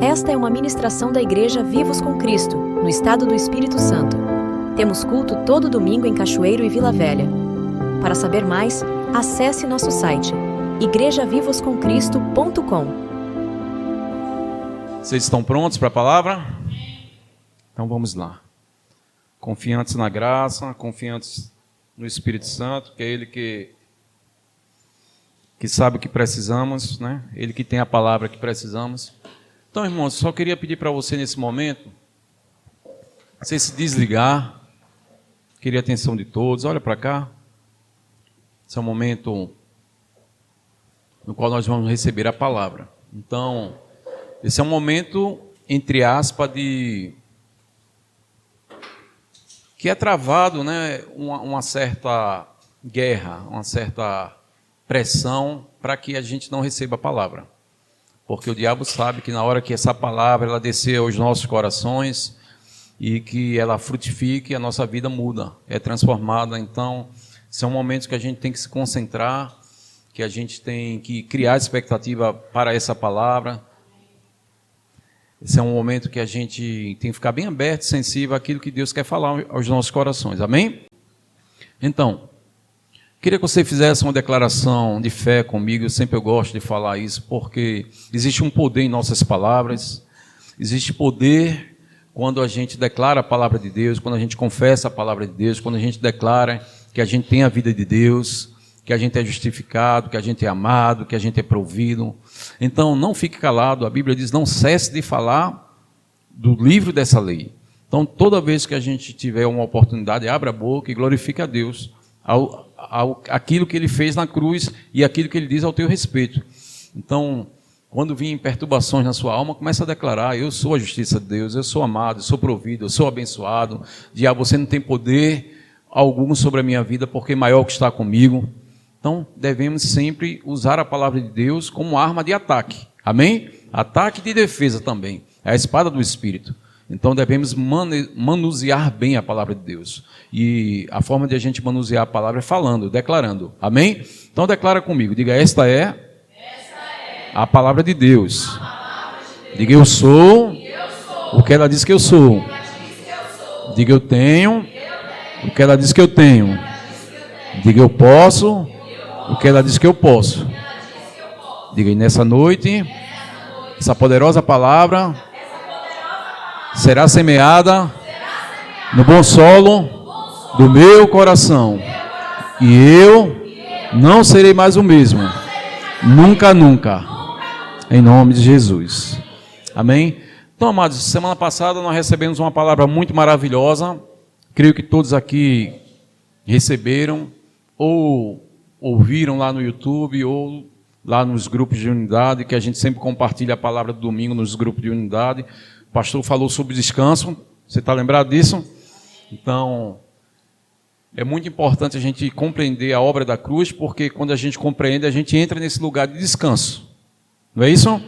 Esta é uma ministração da Igreja Vivos com Cristo, no estado do Espírito Santo. Temos culto todo domingo em Cachoeiro e Vila Velha. Para saber mais, acesse nosso site igrejavivoscomcristo.com. Vocês estão prontos para a palavra? Então vamos lá. Confiantes na graça, confiantes no Espírito Santo, que é Ele que sabe o que precisamos, né? Ele que tem a palavra que precisamos. Então, irmãos, só queria pedir para você nesse momento, você se desligar, queria a atenção de todos, olha para cá. Esse é um momento no qual nós vamos receber a palavra. Então, esse é um momento, entre aspas, que é travado, né, uma certa guerra, uma certa pressão para que a gente não receba a palavra. Porque o diabo sabe que na hora que essa palavra ela descer aos nossos corações e que ela frutifique, a nossa vida muda, é transformada. Então, são momentos que a gente tem que se concentrar, que a gente tem que criar expectativa para essa palavra. Esse é um momento que a gente tem que ficar bem aberto, sensível àquilo que Deus quer falar aos nossos corações. Amém? Então, queria que você fizesse uma declaração de fé comigo. Eu gosto de falar isso, porque existe um poder em nossas palavras. Existe poder quando a gente declara a palavra de Deus, quando a gente confessa a palavra de Deus, quando a gente declara que a gente tem a vida de Deus, que a gente é justificado, que a gente é amado, que a gente é provido. Então, não fique calado. A Bíblia diz, não cesse de falar do livro dessa lei. Então, toda vez que a gente tiver uma oportunidade, abra a boca e glorifique a Deus, aquilo que Ele fez na cruz e aquilo que Ele diz ao teu respeito. Então, quando vir perturbações na sua alma, comece a declarar, eu sou a justiça de Deus, eu sou amado, eu sou provido, eu sou abençoado. Diabo, você não tem poder algum sobre a minha vida, porque maior é o que está comigo. Então, devemos sempre usar a palavra de Deus como arma de ataque. Amém? Ataque de defesa também. É a espada do Espírito. Então, devemos manusear bem a palavra de Deus. E a forma de a gente manusear a palavra é falando, declarando. Amém? Então, declara comigo. Diga, esta é a palavra de Deus. Diga, eu sou o que ela diz que eu sou. Diga, eu tenho o que ela diz que eu tenho. Diga, eu posso o que ela diz que eu posso. Diga, e nessa noite, essa poderosa palavra será semeada no bom solo do meu coração. E eu não serei mais o mesmo. Nunca, nunca. Em nome de Jesus. Amém? Então, amados, semana passada nós recebemos uma palavra muito maravilhosa. Creio que todos aqui receberam ou ouviram lá no YouTube ou lá nos grupos de unidade, que a gente sempre compartilha a palavra do domingo nos grupos de unidade. O pastor falou sobre descanso. Você está lembrado disso? Então, é muito importante a gente compreender a obra da cruz, porque quando a gente compreende, a gente entra nesse lugar de descanso. Não é isso?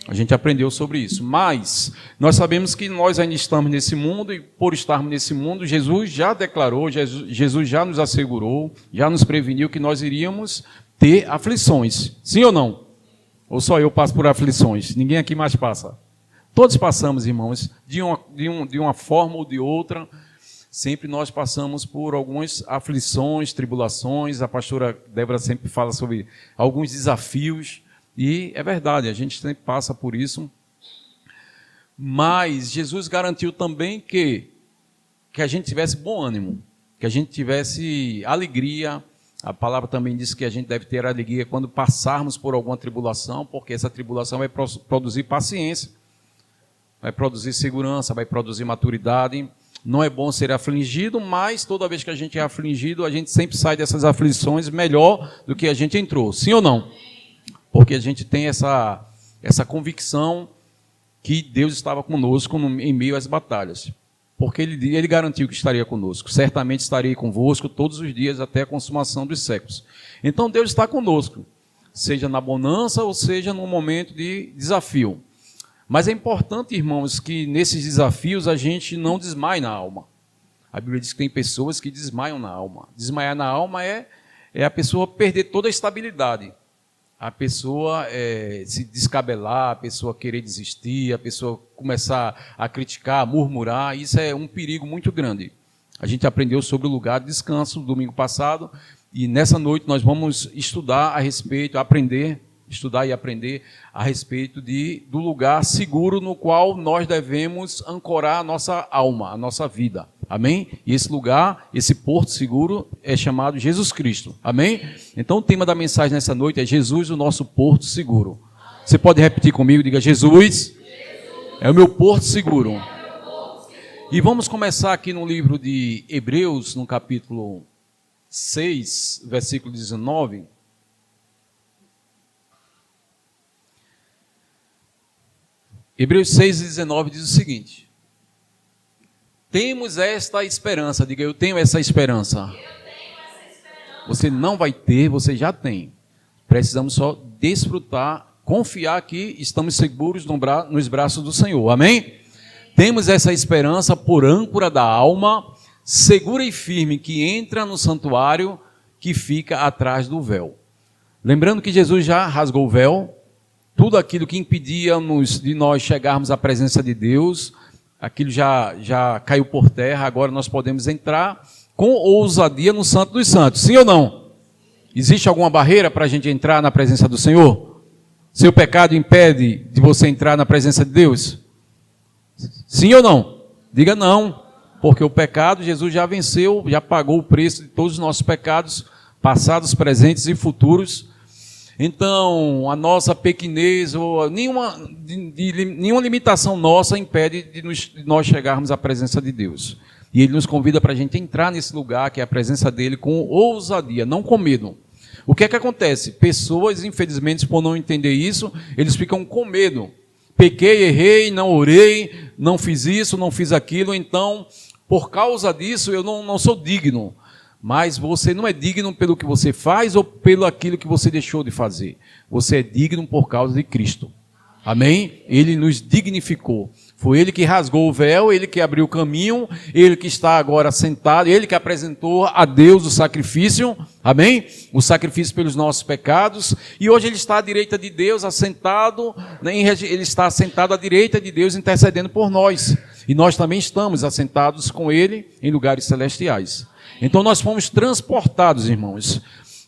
A gente aprendeu sobre isso. Mas nós sabemos que nós ainda estamos nesse mundo, e por estarmos nesse mundo, Jesus já declarou, Jesus já nos assegurou, já nos preveniu que nós iríamos ter aflições. Sim ou não? Ou só eu passo por aflições? Ninguém aqui mais passa. Todos passamos, irmãos, de uma forma ou de outra. Sempre nós passamos por algumas aflições, tribulações. A pastora Débora sempre fala sobre alguns desafios. E é verdade, a gente sempre passa por isso. Mas Jesus garantiu também que a gente tivesse bom ânimo, que a gente tivesse alegria. A palavra também diz que a gente deve ter alegria quando passarmos por alguma tribulação, porque essa tribulação vai produzir paciência, vai produzir segurança, vai produzir maturidade. Não é bom ser afligido, mas toda vez que a gente é afligido, a gente sempre sai dessas aflições melhor do que a gente entrou. Sim ou não? Porque a gente tem essa convicção que Deus estava conosco em meio às batalhas. Porque Ele garantiu que estaria conosco. Certamente estarei convosco todos os dias até a consumação dos séculos. Então Deus está conosco, seja na bonança ou seja no momento de desafio. Mas é importante, irmãos, que nesses desafios a gente não desmaie na alma. A Bíblia diz que tem pessoas que desmaiam na alma. Desmaiar na alma é a pessoa perder toda a estabilidade. a pessoa se descabelar, a pessoa querer desistir, a pessoa começar a criticar, a murmurar. Isso é um perigo muito grande. A gente aprendeu sobre o lugar de descanso domingo passado, e nessa noite nós vamos estudar a respeito, estudar e aprender a respeito do lugar seguro no qual nós devemos ancorar a nossa alma, a nossa vida. Amém? E esse lugar, esse porto seguro é chamado Jesus Cristo. Amém? Então o tema da mensagem nessa noite é Jesus, o nosso porto seguro. Você pode repetir comigo? Diga: Jesus é o meu porto seguro. E vamos começar aqui no livro de Hebreus, no capítulo 6, versículo 19. Hebreus 6,19 diz o seguinte: temos esta esperança. Diga: eu tenho essa esperança. Você não vai ter, você já tem. Precisamos só desfrutar, confiar que estamos seguros nos braços do Senhor. Amém? Temos essa esperança por âncora da alma, segura e firme, que entra no santuário que fica atrás do véu. Lembrando que Jesus já rasgou o véu. Tudo aquilo que impedia de nós chegarmos à presença de Deus, aquilo já caiu por terra. Agora nós podemos entrar com ousadia no Santo dos Santos. Sim ou não? Existe alguma barreira para a gente entrar na presença do Senhor? Seu pecado impede de você entrar na presença de Deus? Sim ou não? Diga não, porque o pecado Jesus já venceu, já pagou o preço de todos os nossos pecados, passados, presentes e futuros. Então, a nossa pequenez, ou nenhuma limitação nossa impede de nós chegarmos à presença de Deus. E Ele nos convida para a gente entrar nesse lugar, que é a presença dEle, com ousadia, não com medo. O que é que acontece? Pessoas, infelizmente, por não entender isso, eles ficam com medo. Pequei, errei, não orei, não fiz isso, não fiz aquilo, então, por causa disso, eu não sou digno. Mas você não é digno pelo que você faz ou pelo aquilo que você deixou de fazer. Você é digno por causa de Cristo. Amém? Ele nos dignificou. Foi Ele que rasgou o véu, Ele que abriu o caminho, Ele que está agora sentado, Ele que apresentou a Deus o sacrifício. Amém? O sacrifício pelos nossos pecados. E hoje Ele está à direita de Deus, assentado. Ele está assentado à direita de Deus, intercedendo por nós. E nós também estamos assentados com Ele em lugares celestiais. Então nós fomos transportados, irmãos,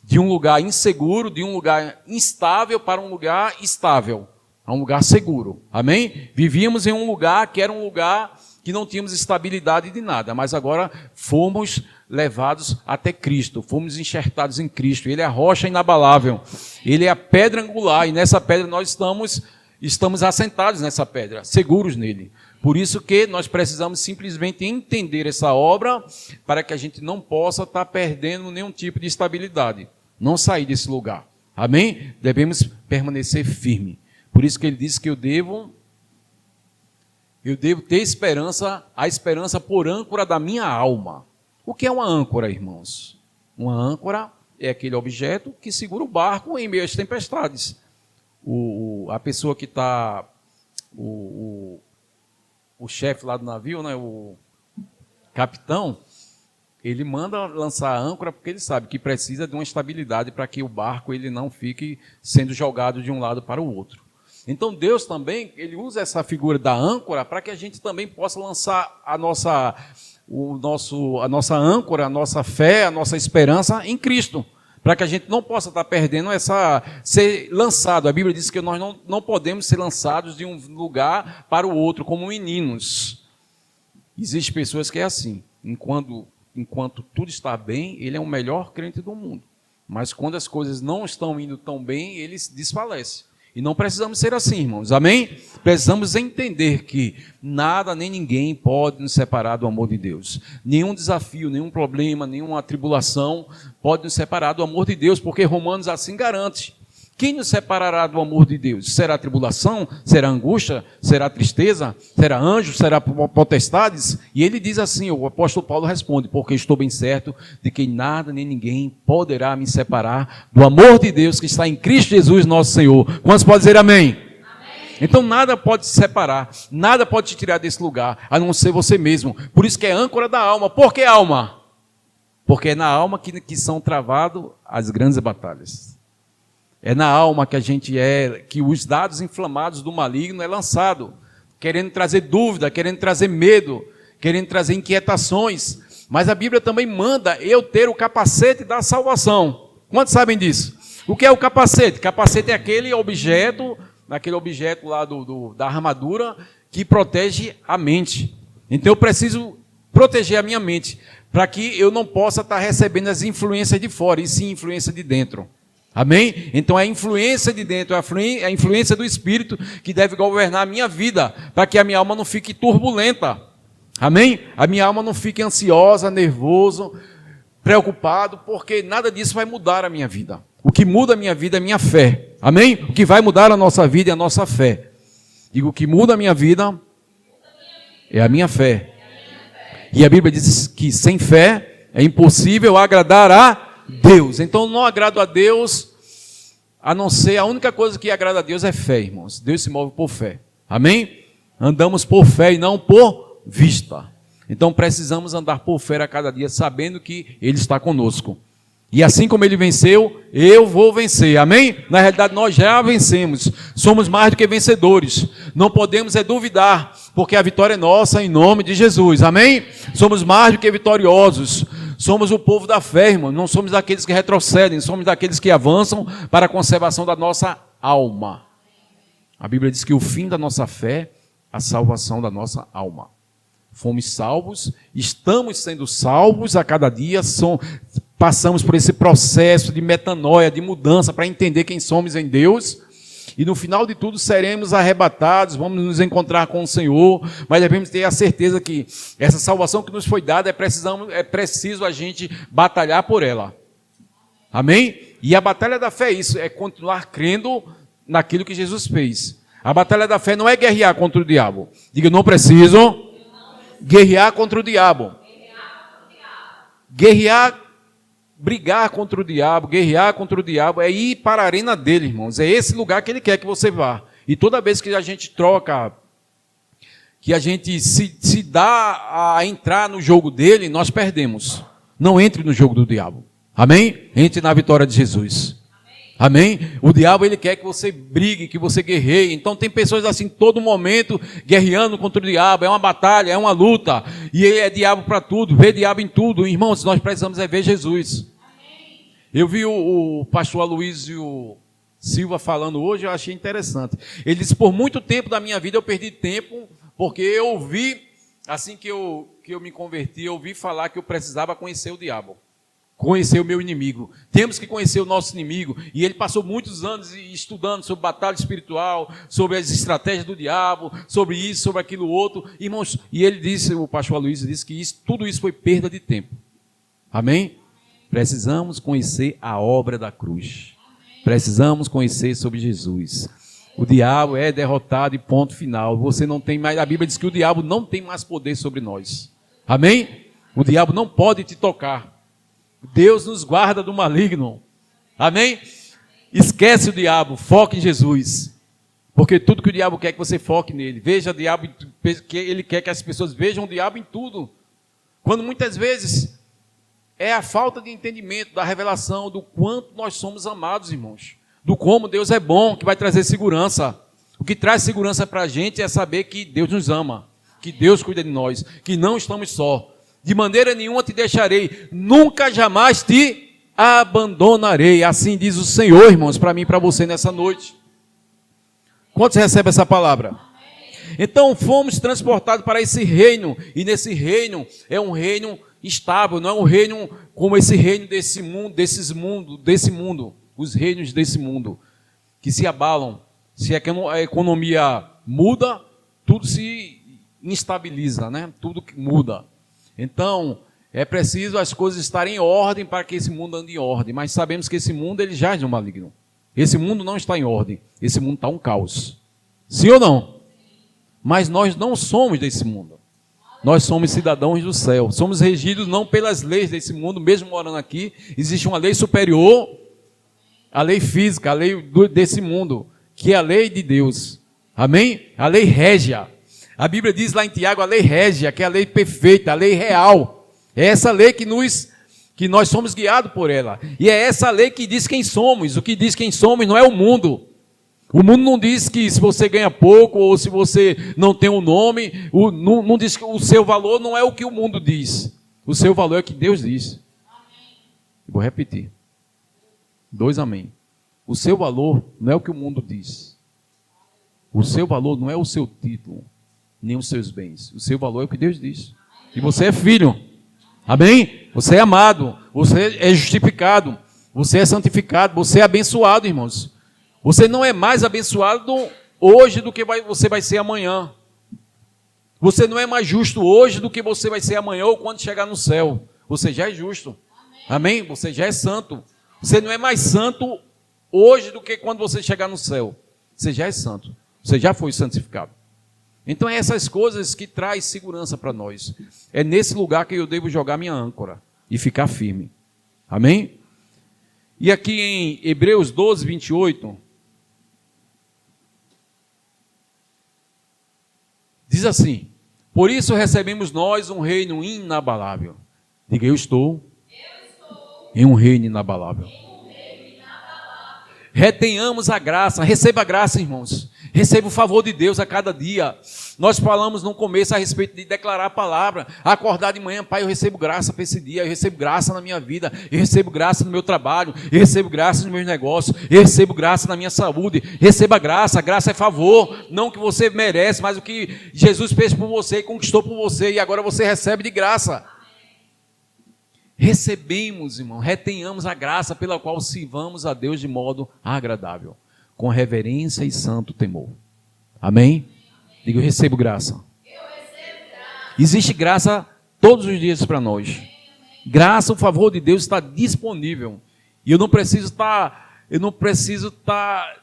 de um lugar inseguro, de um lugar instável para um lugar estável, a um lugar seguro. Amém? Vivíamos em um lugar que era um lugar que não tínhamos estabilidade de nada, mas agora fomos levados até Cristo, fomos enxertados em Cristo. Ele é a rocha inabalável, Ele é a pedra angular, e nessa pedra nós estamos assentados nessa pedra, seguros nele. Por isso que nós precisamos simplesmente entender essa obra para que a gente não possa estar perdendo nenhum tipo de estabilidade. Não sair desse lugar. Amém? Devemos permanecer firme. Por isso que ele disse que eu devo ter esperança, a esperança por âncora da minha alma. O que é uma âncora, irmãos? Uma âncora é aquele objeto que segura o barco em meio às tempestades. A pessoa que está... O chefe lá do navio, né, o capitão, ele manda lançar a âncora porque ele sabe que precisa de uma estabilidade para que o barco ele não fique sendo jogado de um lado para o outro. Então Deus também, Ele usa essa figura da âncora para que a gente também possa lançar a nossa âncora, a nossa fé, a nossa esperança em Cristo. Para que a gente não possa estar perdendo ser lançado. A Bíblia diz que nós não podemos ser lançados de um lugar para o outro, como meninos. Existem pessoas que é assim. Enquanto tudo está bem, ele é o melhor crente do mundo. Mas quando as coisas não estão indo tão bem, ele desfalece. E não precisamos ser assim, irmãos. Amém? Precisamos entender que nada nem ninguém pode nos separar do amor de Deus. Nenhum desafio, nenhum problema, nenhuma tribulação pode nos separar do amor de Deus, porque Romanos assim garante. Quem nos separará do amor de Deus? Será tribulação? Será angústia? Será tristeza? Será anjo? Será potestades? E ele diz assim, o apóstolo Paulo responde, porque estou bem certo de que nada nem ninguém poderá me separar do amor de Deus que está em Cristo Jesus nosso Senhor. Quantos podem dizer amém? Amém. Então nada pode te separar, nada pode te tirar desse lugar, a não ser você mesmo. Por isso que é âncora da alma. Por que alma? Porque é na alma que são travadas as grandes batalhas. É na alma que a gente que os dados inflamados do maligno é lançado, querendo trazer dúvida, querendo trazer medo, querendo trazer inquietações. Mas a Bíblia também manda eu ter o capacete da salvação. Quantos sabem disso? O que é o capacete? Capacete é aquele objeto lá da armadura que protege a mente. Então eu preciso proteger a minha mente, para que eu não possa estar recebendo as influências de fora, e sim influência de dentro. Amém? Então é a influência de dentro, é a influência do Espírito que deve governar a minha vida, para que a minha alma não fique turbulenta. Amém? A minha alma não fique ansiosa, nervoso, preocupado, porque nada disso vai mudar a minha vida. O que muda a minha vida é a minha fé. Amém? O que vai mudar a nossa vida é a nossa fé. Digo, o que muda a minha vida é a minha fé. E a Bíblia diz que sem fé é impossível agradar a Deus. Então não agrado a Deus, a não ser, a única coisa que agrada a Deus é fé, irmãos. Deus se move por fé. Amém? Andamos por fé e não por vista. Então precisamos andar por fé a cada dia, sabendo que Ele está conosco. E assim como Ele venceu, eu vou vencer. Amém? Na realidade nós já vencemos. Somos mais do que vencedores. Não podemos duvidar, porque a vitória é nossa em nome de Jesus. Amém? Somos mais do que vitoriosos. Somos o povo da fé, irmão. Não somos daqueles que retrocedem, somos daqueles que avançam para a conservação da nossa alma. A Bíblia diz que o fim da nossa fé é a salvação da nossa alma. Fomos salvos, estamos sendo salvos a cada dia, passamos por esse processo de metanoia, de mudança, para entender quem somos em Deus, e no final de tudo seremos arrebatados, vamos nos encontrar com o Senhor, mas devemos ter a certeza que essa salvação que nos foi dada, é preciso a gente batalhar por ela. Amém? E a batalha da fé é isso, é continuar crendo naquilo que Jesus fez. A batalha da fé não é guerrear contra o diabo. Diga, não preciso guerrear contra o diabo. Brigar contra o diabo, guerrear contra o diabo, é ir para a arena dele, irmãos. É esse lugar que ele quer que você vá. E toda vez que a gente troca, que a gente se dá a entrar no jogo dele, nós perdemos. Não entre no jogo do diabo. Amém? Entre na vitória de Jesus. Amém? O diabo, ele quer que você brigue, que você guerreie. Então tem pessoas assim, todo momento, guerreando contra o diabo. É uma batalha, é uma luta. E ele é diabo para tudo, vê diabo em tudo. Irmãos, nós precisamos ver Jesus. Amém. Eu vi o pastor Aloysio Silva falando hoje, eu achei interessante. Ele disse, por muito tempo da minha vida eu perdi tempo, porque eu ouvi, assim que eu me converti, eu ouvi falar que eu precisava conhecer o diabo. Conhecer o meu inimigo. Temos que conhecer o nosso inimigo. E ele passou muitos anos estudando sobre batalha espiritual, sobre as estratégias do diabo, sobre isso, sobre aquilo outro. Irmãos, e ele disse, o pastor Aloysio disse que tudo isso foi perda de tempo. Amém? Precisamos conhecer a obra da cruz. Precisamos conhecer sobre Jesus. O diabo é derrotado e ponto final. Você não tem mais, a Bíblia diz que o diabo não tem mais poder sobre nós. Amém? O diabo não pode te tocar. Deus nos guarda do maligno. Amém? Esquece o diabo, foque em Jesus. Porque tudo que o diabo quer é que você foque nele. Veja o diabo, ele quer que as pessoas vejam o diabo em tudo. Quando muitas vezes é a falta de entendimento, da revelação, do quanto nós somos amados, irmãos. Do como Deus é bom, que vai trazer segurança. O que traz segurança para a gente é saber que Deus nos ama, que Deus cuida de nós, que não estamos só. De maneira nenhuma te deixarei, nunca jamais te abandonarei. Assim diz o Senhor, irmãos, para mim e para você nessa noite. Quantos recebem essa palavra? Então fomos transportados para esse reino, e nesse reino é um reino estável, não é um reino como esse reino desse mundo, os reinos desse mundo, que se abalam. Se a economia muda, tudo se instabiliza, né? Tudo muda. Então, é preciso as coisas estarem em ordem para que esse mundo ande em ordem. Mas sabemos que esse mundo, ele jaz no maligno. Esse mundo não está em ordem. Esse mundo está um caos. Sim ou não? Mas nós não somos desse mundo. Nós somos cidadãos do céu. Somos regidos não pelas leis desse mundo, mesmo morando aqui. Existe uma lei superior, a lei física, a lei desse mundo, que é a lei de Deus. Amém? A lei régia. A Bíblia diz lá em Tiago, a lei régia, que é a lei perfeita, a lei real. É essa lei que nos que nós somos guiados por ela. E é essa lei que diz quem somos. O que diz quem somos não é o mundo. O mundo não diz que se você ganha pouco ou se você não tem um nome, não diz que o seu valor não é o que o mundo diz. O seu valor é o que Deus diz. Amém. Vou repetir. 2 amém. O seu valor não é o que o mundo diz. O seu valor não é o seu título, nem os seus bens. O seu valor é o que Deus diz. E você é filho. Amém? Você é amado. Você é justificado. Você é santificado. Você é abençoado, irmãos. Você não é mais abençoado hoje do que você vai ser amanhã. Você não é mais justo hoje do que você vai ser amanhã ou quando chegar no céu. Você já é justo. Amém? Você já é santo. Você não é mais santo hoje do que quando você chegar no céu. Você já é santo. Você já foi santificado. Então é essas coisas que traz segurança para nós. É nesse lugar que eu devo jogar minha âncora e ficar firme. Amém? E aqui em Hebreus 12, 28, diz assim: por isso recebemos nós um reino inabalável. Diga, eu estou em um reino inabalável. Retenhamos a graça, receba a graça, irmãos. Receba o favor de Deus a cada dia. Nós falamos no começo a respeito de declarar a palavra. Acordar de manhã, Pai, eu recebo graça para esse dia. Eu recebo graça na minha vida. Eu recebo graça no meu trabalho. Eu recebo graça nos meus negócios. Eu recebo graça na minha saúde. Receba graça. A graça é favor. Não o que você merece, mas o que Jesus fez por você e conquistou por você. E agora você recebe de graça. Recebemos, irmão, retenhamos a graça pela qual sirvamos a Deus de modo agradável, com reverência e santo temor. Amém? Diga, eu recebo graça. Existe graça todos os dias para nós. Graça, o favor de Deus está disponível. E eu não preciso estar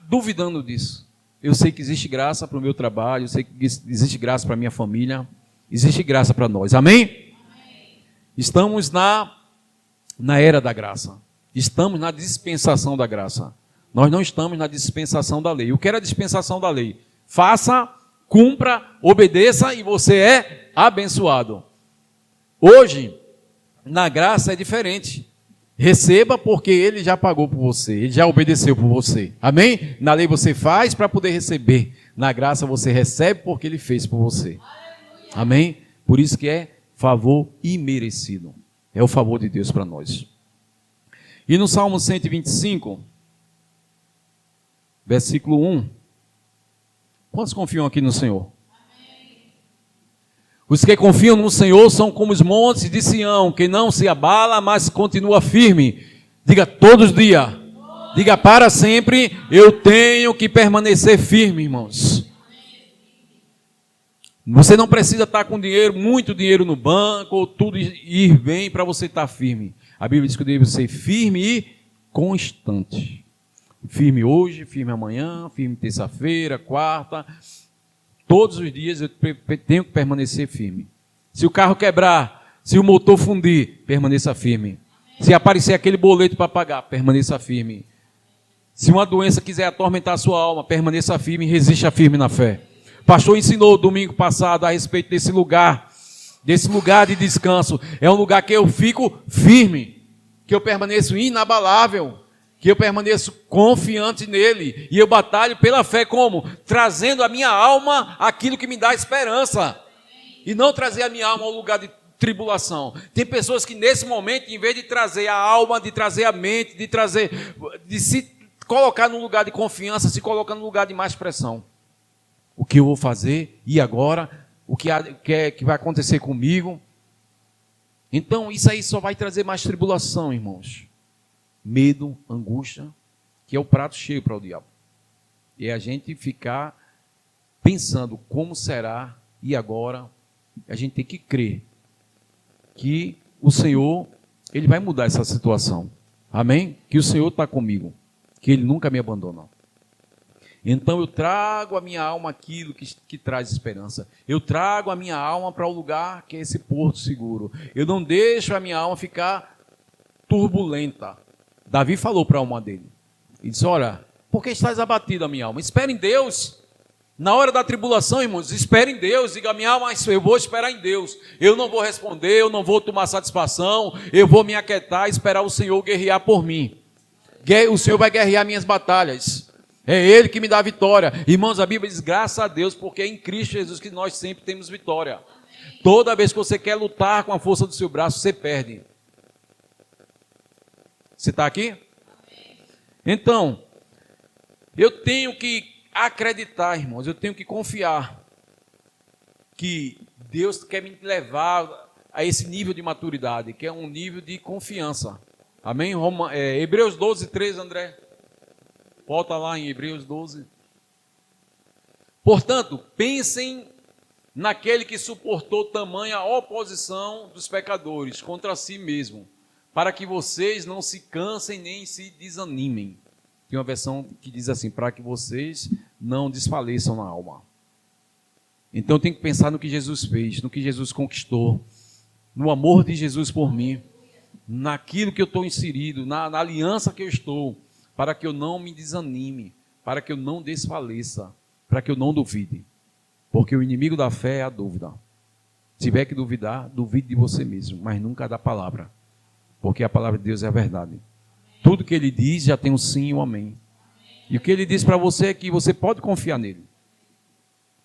duvidando disso. Eu sei que existe graça para o meu trabalho, eu sei que existe graça para a minha família, existe graça para nós. Amém? Estamos na era da graça. Estamos na dispensação da graça. Nós não estamos na dispensação da lei. O que era a dispensação da lei? Faça, cumpra, obedeça e você é abençoado. Hoje, na graça é diferente. Receba porque ele já pagou por você, ele já obedeceu por você. Amém? Na lei você faz para poder receber. Na graça você recebe porque ele fez por você. Amém? Por isso que é favor imerecido. É o favor de Deus para nós. E no Salmo 125, versículo 1. Quantos confiam aqui no Senhor? Amém. Os que confiam no Senhor são como os montes de Sião, que não se abala, mas continua firme. Diga todos os dias. Diga para sempre, eu tenho que permanecer firme, irmãos. Você não precisa estar com dinheiro, muito dinheiro no banco, ou tudo ir bem para você estar firme. A Bíblia diz que eu devo ser firme e constante. Firme hoje, firme amanhã, firme terça-feira, quarta. Todos os dias eu tenho que permanecer firme. Se o carro quebrar, se o motor fundir, permaneça firme. Se aparecer aquele boleto para pagar, permaneça firme. Se uma doença quiser atormentar a sua alma, permaneça firme e resista firme na fé. O pastor ensinou domingo passado a respeito desse lugar de descanso. É um lugar que eu fico firme, que eu permaneço inabalável, que eu permaneço confiante nele. E eu batalho pela fé como? Trazendo a minha alma aquilo que me dá esperança. E não trazer a minha alma ao lugar de tribulação. Tem pessoas que nesse momento, em vez de trazer a alma, de trazer a mente, de se colocar num lugar de confiança, se coloca num lugar de mais pressão. O que eu vou fazer? E agora? O que vai acontecer comigo? Então, isso aí só vai trazer mais tribulação, irmãos. Medo, angústia, que é o prato cheio para o diabo. E a gente ficar pensando como será e agora. A gente tem que crer que o Senhor, Ele vai mudar essa situação. Amém? Que o Senhor está comigo. Que Ele nunca me abandona. Então eu trago a minha alma aquilo que traz esperança. Eu trago a minha alma para o lugar que é esse porto seguro. Eu não deixo a minha alma ficar turbulenta. Davi falou para a alma dele. Ele disse, olha, por que estás abatido a minha alma? Espera em Deus. Na hora da tribulação, irmãos, espere em Deus. Diga, minha alma, eu vou esperar em Deus. Eu não vou responder, eu não vou tomar satisfação. Eu vou me aquietar e esperar o Senhor guerrear por mim. O Senhor vai guerrear minhas batalhas. É Ele que me dá a vitória. Irmãos, a Bíblia diz, graças a Deus, porque é em Cristo Jesus que nós sempre temos vitória. Toda vez que você quer lutar com a força do seu braço, você perde. Você está aqui? Então, eu tenho que acreditar, irmãos, eu tenho que confiar que Deus quer me levar a esse nível de maturidade, que é um nível de confiança. Amém? Hebreus 12, 3, André. Volta lá em Hebreus 12. Portanto, pensem naquele que suportou tamanha oposição dos pecadores contra si mesmo, para que vocês não se cansem nem se desanimem. Tem uma versão que diz assim, para que vocês não desfaleçam na alma. Então eu tenho que pensar no que Jesus fez, no que Jesus conquistou, no amor de Jesus por mim, naquilo que eu estou inserido, na aliança que eu estou, para que eu não me desanime, para que eu não desfaleça, para que eu não duvide. Porque o inimigo da fé é a dúvida. Se tiver que duvidar, duvide de você mesmo, mas nunca da palavra. Porque a palavra de Deus é a verdade. Tudo que Ele diz já tem um sim e um amém. E o que Ele diz para você é que você pode confiar nele.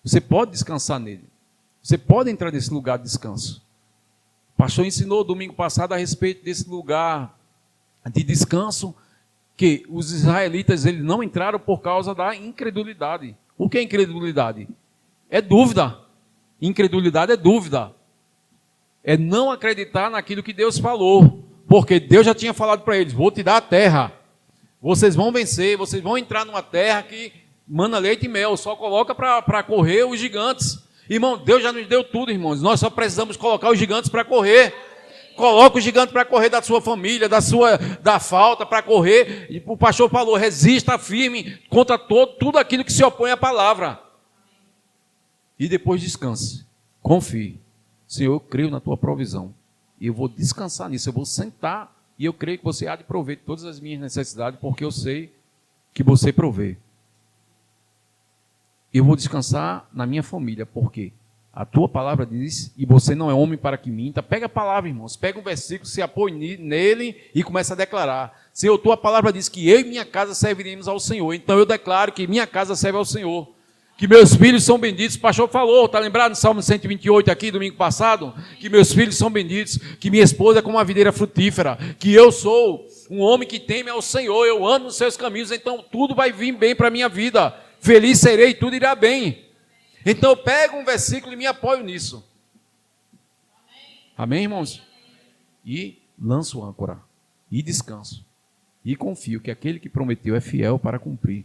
Você pode descansar nele. Você pode entrar nesse lugar de descanso. O pastor ensinou domingo passado a respeito desse lugar de descanso, que os israelitas eles não entraram por causa da incredulidade. O que é incredulidade? É dúvida. Incredulidade é dúvida. É não acreditar naquilo que Deus falou. Porque Deus já tinha falado para eles, vou te dar a terra. Vocês vão vencer, vocês vão entrar numa terra que mana leite e mel. Só coloca para correr os gigantes. Irmão, Deus já nos deu tudo, irmãos. Nós só precisamos colocar os gigantes para correr. Coloca o gigante para correr da sua família, da falta, para correr. E o pastor falou, resista firme contra tudo aquilo que se opõe à palavra. E depois descanse. Confie. Senhor, eu creio na tua provisão. E eu vou descansar nisso. Eu vou sentar e eu creio que você há de prover todas as minhas necessidades, porque eu sei que você provê. Eu vou descansar na minha família, porque a tua palavra diz, e você não é homem para que minta. Pega a palavra, irmãos, pega um versículo, se apoie nele e começa a declarar. Senhor, tua palavra diz que eu e minha casa serviremos ao Senhor. Então eu declaro que minha casa serve ao Senhor. Que meus filhos são benditos. O pastor falou, está lembrado no Salmo 128 aqui, domingo passado? Que meus filhos são benditos, que minha esposa é como uma videira frutífera, que eu sou um homem que teme ao Senhor, eu ando nos seus caminhos, então tudo vai vir bem para a minha vida. Feliz serei, tudo irá bem. Então eu pego um versículo e me apoio nisso. Amém, irmãos? E lanço âncora, e descanso, e confio que aquele que prometeu é fiel para cumprir.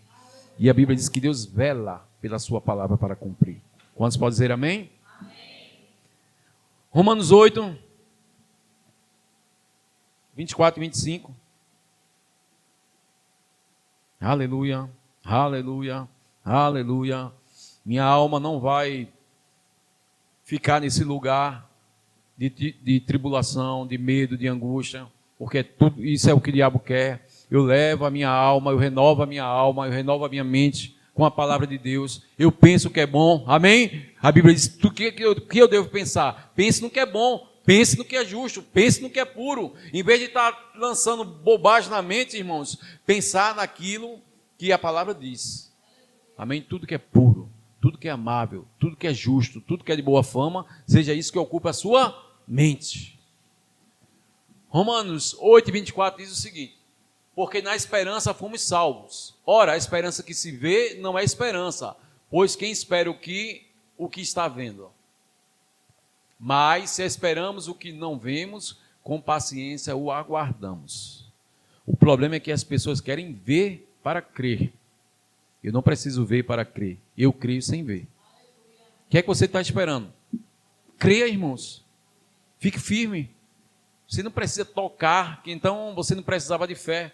E a Bíblia diz que Deus vela pela sua palavra para cumprir. Quantos podem dizer amém? Amém. Romanos 8, 24 e 25. Aleluia, aleluia, aleluia. Minha alma não vai ficar nesse lugar de tribulação, de medo, de angústia, porque tudo isso é o que o diabo quer. Eu levo a minha alma, eu renovo a minha alma, eu renovo a minha mente com a palavra de Deus. Eu penso que é bom, amém? A Bíblia diz, o que eu devo pensar? Pense no que é bom, pense no que é justo, pense no que é puro. Em vez de estar lançando bobagem na mente, irmãos, pensar naquilo que a palavra diz. Amém? Tudo que é puro, tudo que é amável, tudo que é justo, tudo que é de boa fama, seja isso que ocupe a sua mente. Romanos 8, 24 diz o seguinte, porque na esperança fomos salvos. Ora, a esperança que se vê não é esperança, pois quem espera o que está vendo? Mas se esperamos o que não vemos, com paciência o aguardamos. O problema é que as pessoas querem ver para crer. Eu não preciso ver para crer, eu creio sem ver. O que é que você está esperando? Creia, irmãos. Fique firme. Você não precisa tocar, que então você não precisava de fé.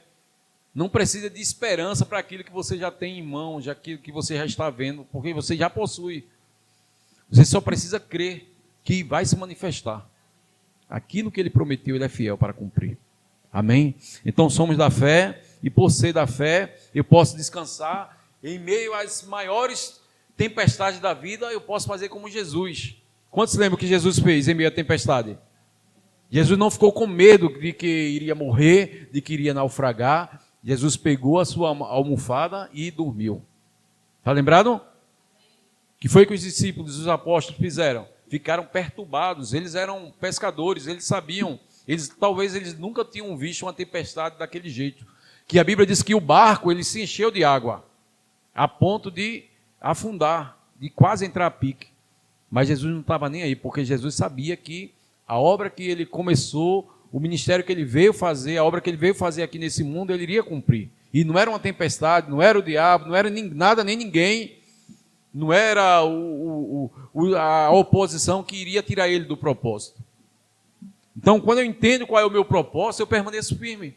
Não precisa de esperança para aquilo que você já tem em mão, já aquilo que você já está vendo, porque você já possui. Você só precisa crer que vai se manifestar. Aquilo que ele prometeu, ele é fiel para cumprir. Amém? Então somos da fé, e por ser da fé, eu posso descansar em meio às maiores tempestade da vida, eu posso fazer como Jesus. Quantos lembram que Jesus fez em meio à tempestade? Jesus não ficou com medo de que iria morrer, de que iria naufragar. Jesus pegou a sua almofada e dormiu. Está lembrado? Que foi que os discípulos, os apóstolos fizeram? Ficaram perturbados. Eles eram pescadores, eles sabiam. Talvez eles nunca tinham visto uma tempestade daquele jeito. Que a Bíblia diz que o barco ele se encheu de água, a ponto de afundar, de quase entrar a pique. Mas Jesus não estava nem aí, porque Jesus sabia que a obra que ele começou, o ministério que ele veio fazer, a obra que ele veio fazer aqui nesse mundo, ele iria cumprir. E não era uma tempestade, não era o diabo, não era nada nem ninguém, não era a oposição que iria tirar ele do propósito. Então, quando eu entendo qual é o meu propósito, eu permaneço firme.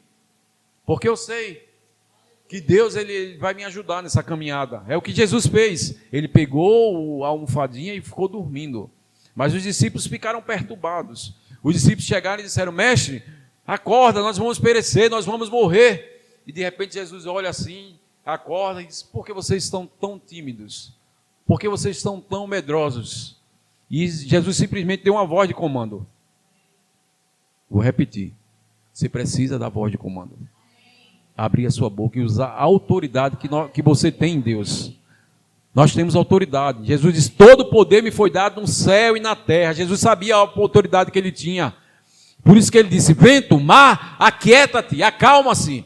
Porque eu sei que Deus ele vai me ajudar nessa caminhada. É o que Jesus fez. Ele pegou a almofadinha e ficou dormindo. Mas os discípulos ficaram perturbados. Os discípulos chegaram e disseram: mestre, acorda, nós vamos perecer, nós vamos morrer. E de repente Jesus olha assim, acorda e diz: por que vocês estão tão tímidos? Por que vocês estão tão medrosos? E Jesus simplesmente deu uma voz de comando. Vou repetir. Você precisa da voz de comando. Abrir a sua boca e usar a autoridade que você tem em Deus. Nós temos autoridade. Jesus diz: todo poder me foi dado no céu e na terra. Jesus sabia a autoridade que ele tinha. Por isso que ele disse: vento, mar, aquieta-te, acalma-se.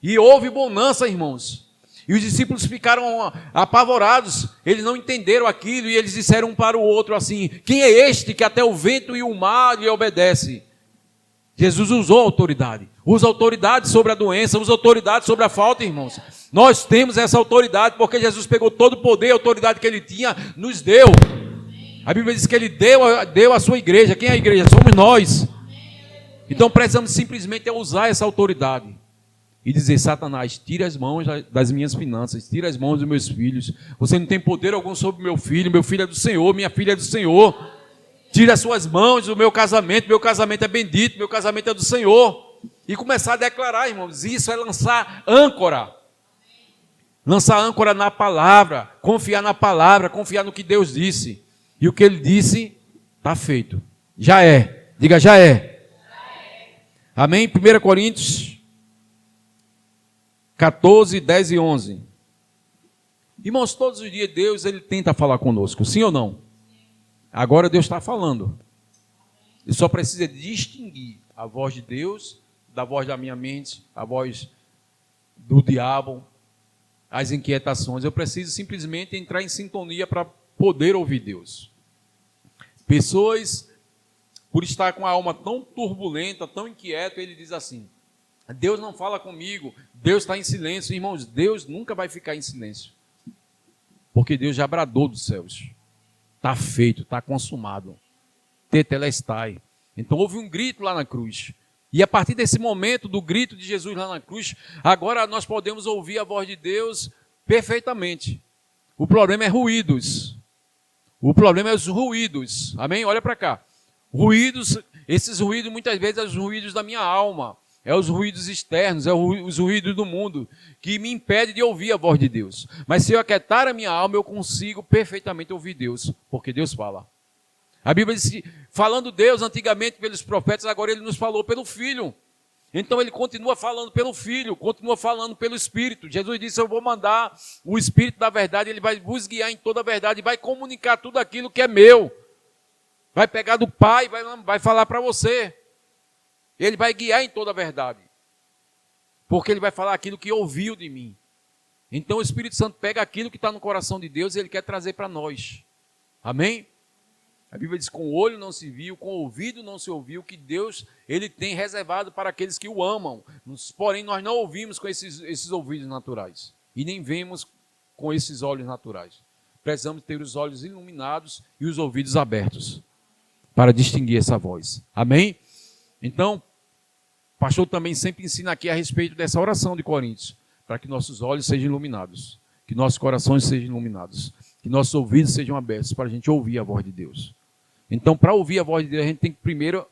E houve bonança, irmãos. E os discípulos ficaram apavorados. Eles não entenderam aquilo e eles disseram um para o outro assim: quem é este que até o vento e o mar lhe obedece? Jesus usou autoridade. Usa autoridade sobre a doença, usa autoridade sobre a falta, irmãos. Nós temos essa autoridade porque Jesus pegou todo o poder e a autoridade que ele tinha, nos deu. A Bíblia diz que ele deu a sua igreja. Quem é a igreja? Somos nós. Então precisamos simplesmente usar essa autoridade e dizer: Satanás, tira as mãos das minhas finanças, tira as mãos dos meus filhos. Você não tem poder algum sobre meu filho é do Senhor, minha filha é do Senhor. Tira as suas mãos do meu casamento é bendito, meu casamento é do Senhor. E começar a declarar, irmãos, isso é lançar âncora. Lançar âncora na palavra, confiar na palavra, confiar no que Deus disse. E o que ele disse, está feito. Já é. Diga: já é. Amém? 1 Coríntios 14, 10 e 11. Irmãos, todos os dias Deus ele tenta falar conosco, sim ou não? Agora Deus está falando. Ele só precisa distinguir a voz de Deus da voz da minha mente, a voz do diabo, as inquietações. Eu preciso simplesmente entrar em sintonia para poder ouvir Deus. Pessoas, por estar com a alma tão turbulenta, tão inquieta, ele diz assim: Deus não fala comigo, Deus está em silêncio. Irmãos, Deus nunca vai ficar em silêncio, porque Deus já bradou dos céus. Está feito, está consumado. Tetelestai. Então houve um grito lá na cruz. E a partir desse momento do grito de Jesus lá na cruz, agora nós podemos ouvir a voz de Deus perfeitamente. O problema é ruídos. O problema é os ruídos. Amém? Olha para cá. Ruídos, esses ruídos muitas vezes são os ruídos da minha alma. É os ruídos externos, é os ruídos do mundo, que me impede de ouvir a voz de Deus. Mas se eu aquietar a minha alma, eu consigo perfeitamente ouvir Deus, porque Deus fala. A Bíblia diz que, falando Deus antigamente pelos profetas, agora ele nos falou pelo Filho. Então ele continua falando pelo Filho, continua falando pelo Espírito. Jesus disse: eu vou mandar o Espírito da verdade, ele vai vos guiar em toda a verdade, e vai comunicar tudo aquilo que é meu. Vai pegar do Pai, vai falar para você. Ele vai guiar em toda a verdade, porque ele vai falar aquilo que ouviu de mim. Então o Espírito Santo pega aquilo que está no coração de Deus e ele quer trazer para nós. Amém? A Bíblia diz: com o olho não se viu, com o ouvido não se ouviu, que Deus ele tem reservado para aqueles que o amam. Porém nós não ouvimos com esses ouvidos naturais e nem vemos com esses olhos naturais. Precisamos ter os olhos iluminados e os ouvidos abertos para distinguir essa voz. Amém? Então, o pastor também sempre ensina aqui a respeito dessa oração de Coríntios, para que nossos olhos sejam iluminados, que nossos corações sejam iluminados, que nossos ouvidos sejam abertos para a gente ouvir a voz de Deus. Então, para ouvir a voz de Deus, a gente tem que primeiro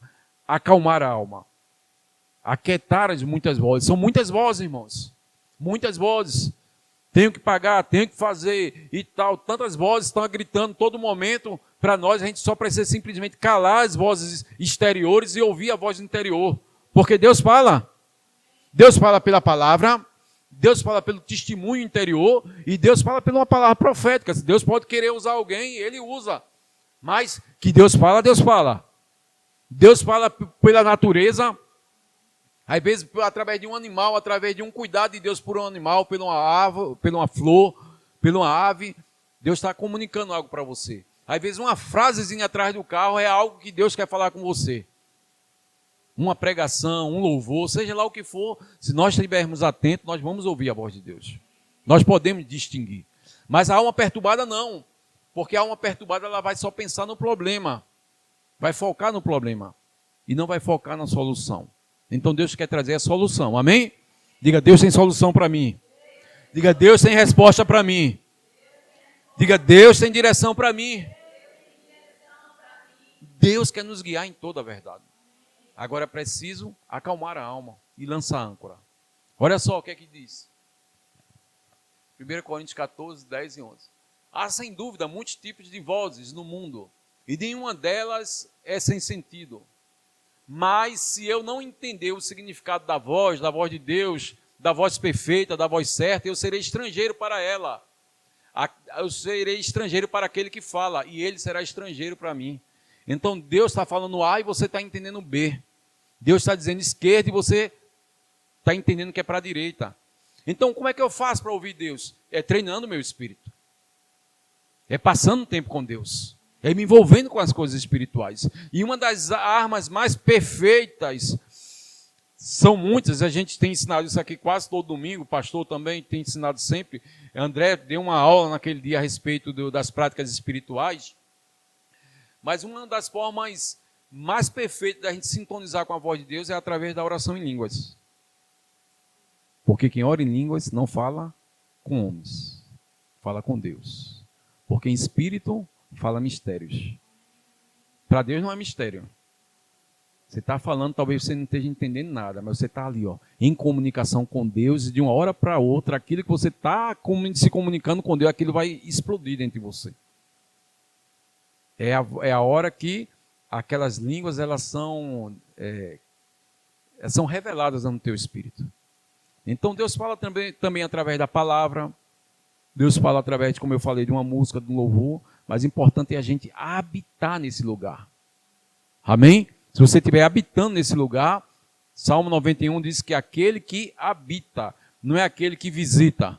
acalmar a alma, aquietar as muitas vozes. São muitas vozes, irmãos, muitas vozes. tenho que pagar, tenho que fazer e tal. Tantas vozes estão gritando todo momento para nós, a gente só precisa simplesmente calar as vozes exteriores e ouvir a voz interior. Porque Deus fala pela palavra, Deus fala pelo testemunho interior e Deus fala pela uma palavra profética. Se Deus pode querer usar alguém, Ele usa. Mas que Deus fala, Deus fala. Deus fala pela natureza, às vezes através de um animal, através de um cuidado de Deus por um animal, por uma árvore, por uma flor, por uma ave. Deus está comunicando algo para você. Às vezes uma frasezinha atrás do carro é algo que Deus quer falar com você. Uma pregação, um louvor, seja lá o que for, se nós estivermos atentos, nós vamos ouvir a voz de Deus. Nós podemos distinguir. Mas a alma perturbada não. Porque a alma perturbada ela vai só pensar no problema. Vai focar no problema. E não vai focar na solução. Então Deus quer trazer a solução. Amém? Diga, Deus tem solução para mim. Diga, Deus tem resposta para mim. Diga, Deus tem direção para mim. Deus quer nos guiar em toda a verdade. Agora é preciso acalmar a alma e lançar a âncora. Olha só o que é que diz. 1 Coríntios 14, 10 e 11. Há sem dúvida muitos tipos de vozes no mundo, e nenhuma delas é sem sentido. Mas se eu não entender o significado da voz de Deus, da voz perfeita, da voz certa, eu serei estrangeiro para ela. Eu serei estrangeiro para aquele que fala, e ele será estrangeiro para mim. Então Deus está falando A e você está entendendo B. Deus está dizendo esquerda e você está entendendo que é para a direita. Então como é que eu faço para ouvir Deus? É treinando o meu espírito. É passando tempo com Deus. É me envolvendo com as coisas espirituais. E uma das armas mais perfeitas, são muitas, a gente tem ensinado isso aqui quase todo domingo, o pastor também tem ensinado sempre. André deu uma aula naquele dia a respeito das práticas espirituais. Mas uma das formas mais perfeitas da gente sintonizar com a voz de Deus é através da oração em línguas. Porque quem ora em línguas não fala com homens, fala com Deus. Porque em espírito fala mistérios. Para Deus não é mistério. Você está falando, talvez você não esteja entendendo nada, mas você está ali, em comunicação com Deus, e de uma hora para outra, aquilo que você está se comunicando com Deus, aquilo vai explodir dentro de você. É a hora que aquelas línguas elas são reveladas no teu espírito. Então Deus fala também através da palavra, Deus fala através, como eu falei, de uma música, de um louvor, mas o importante é a gente habitar nesse lugar. Amém? Se você estiver habitando nesse lugar, Salmo 91 diz que aquele que habita, não é aquele que visita.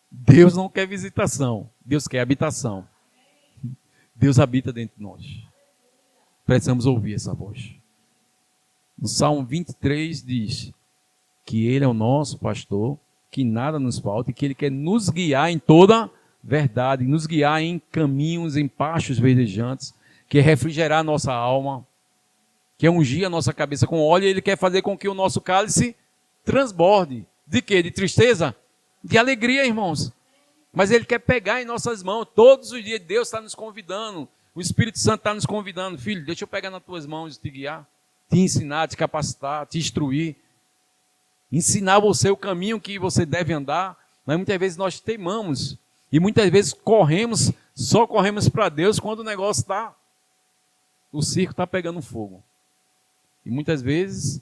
Deus não quer visitação, Deus quer habitação. Deus habita dentro de nós. Precisamos ouvir essa voz. No Salmo 23 diz que Ele é o nosso pastor, que nada nos falta e que Ele quer nos guiar em toda verdade, nos guiar em caminhos, em pastos verdejantes, quer refrigerar a nossa alma, quer ungir a nossa cabeça com óleo, e Ele quer fazer com que o nosso cálice transborde. De quê? De tristeza? De alegria, irmãos. Mas Ele quer pegar em nossas mãos, todos os dias Deus está nos convidando, o Espírito Santo está nos convidando, filho, deixa eu pegar nas tuas mãos e te guiar, te ensinar, te capacitar, te instruir, ensinar você o caminho que você deve andar. Mas muitas vezes nós teimamos, e muitas vezes só corremos para Deus quando o negócio o circo está pegando fogo. E muitas vezes,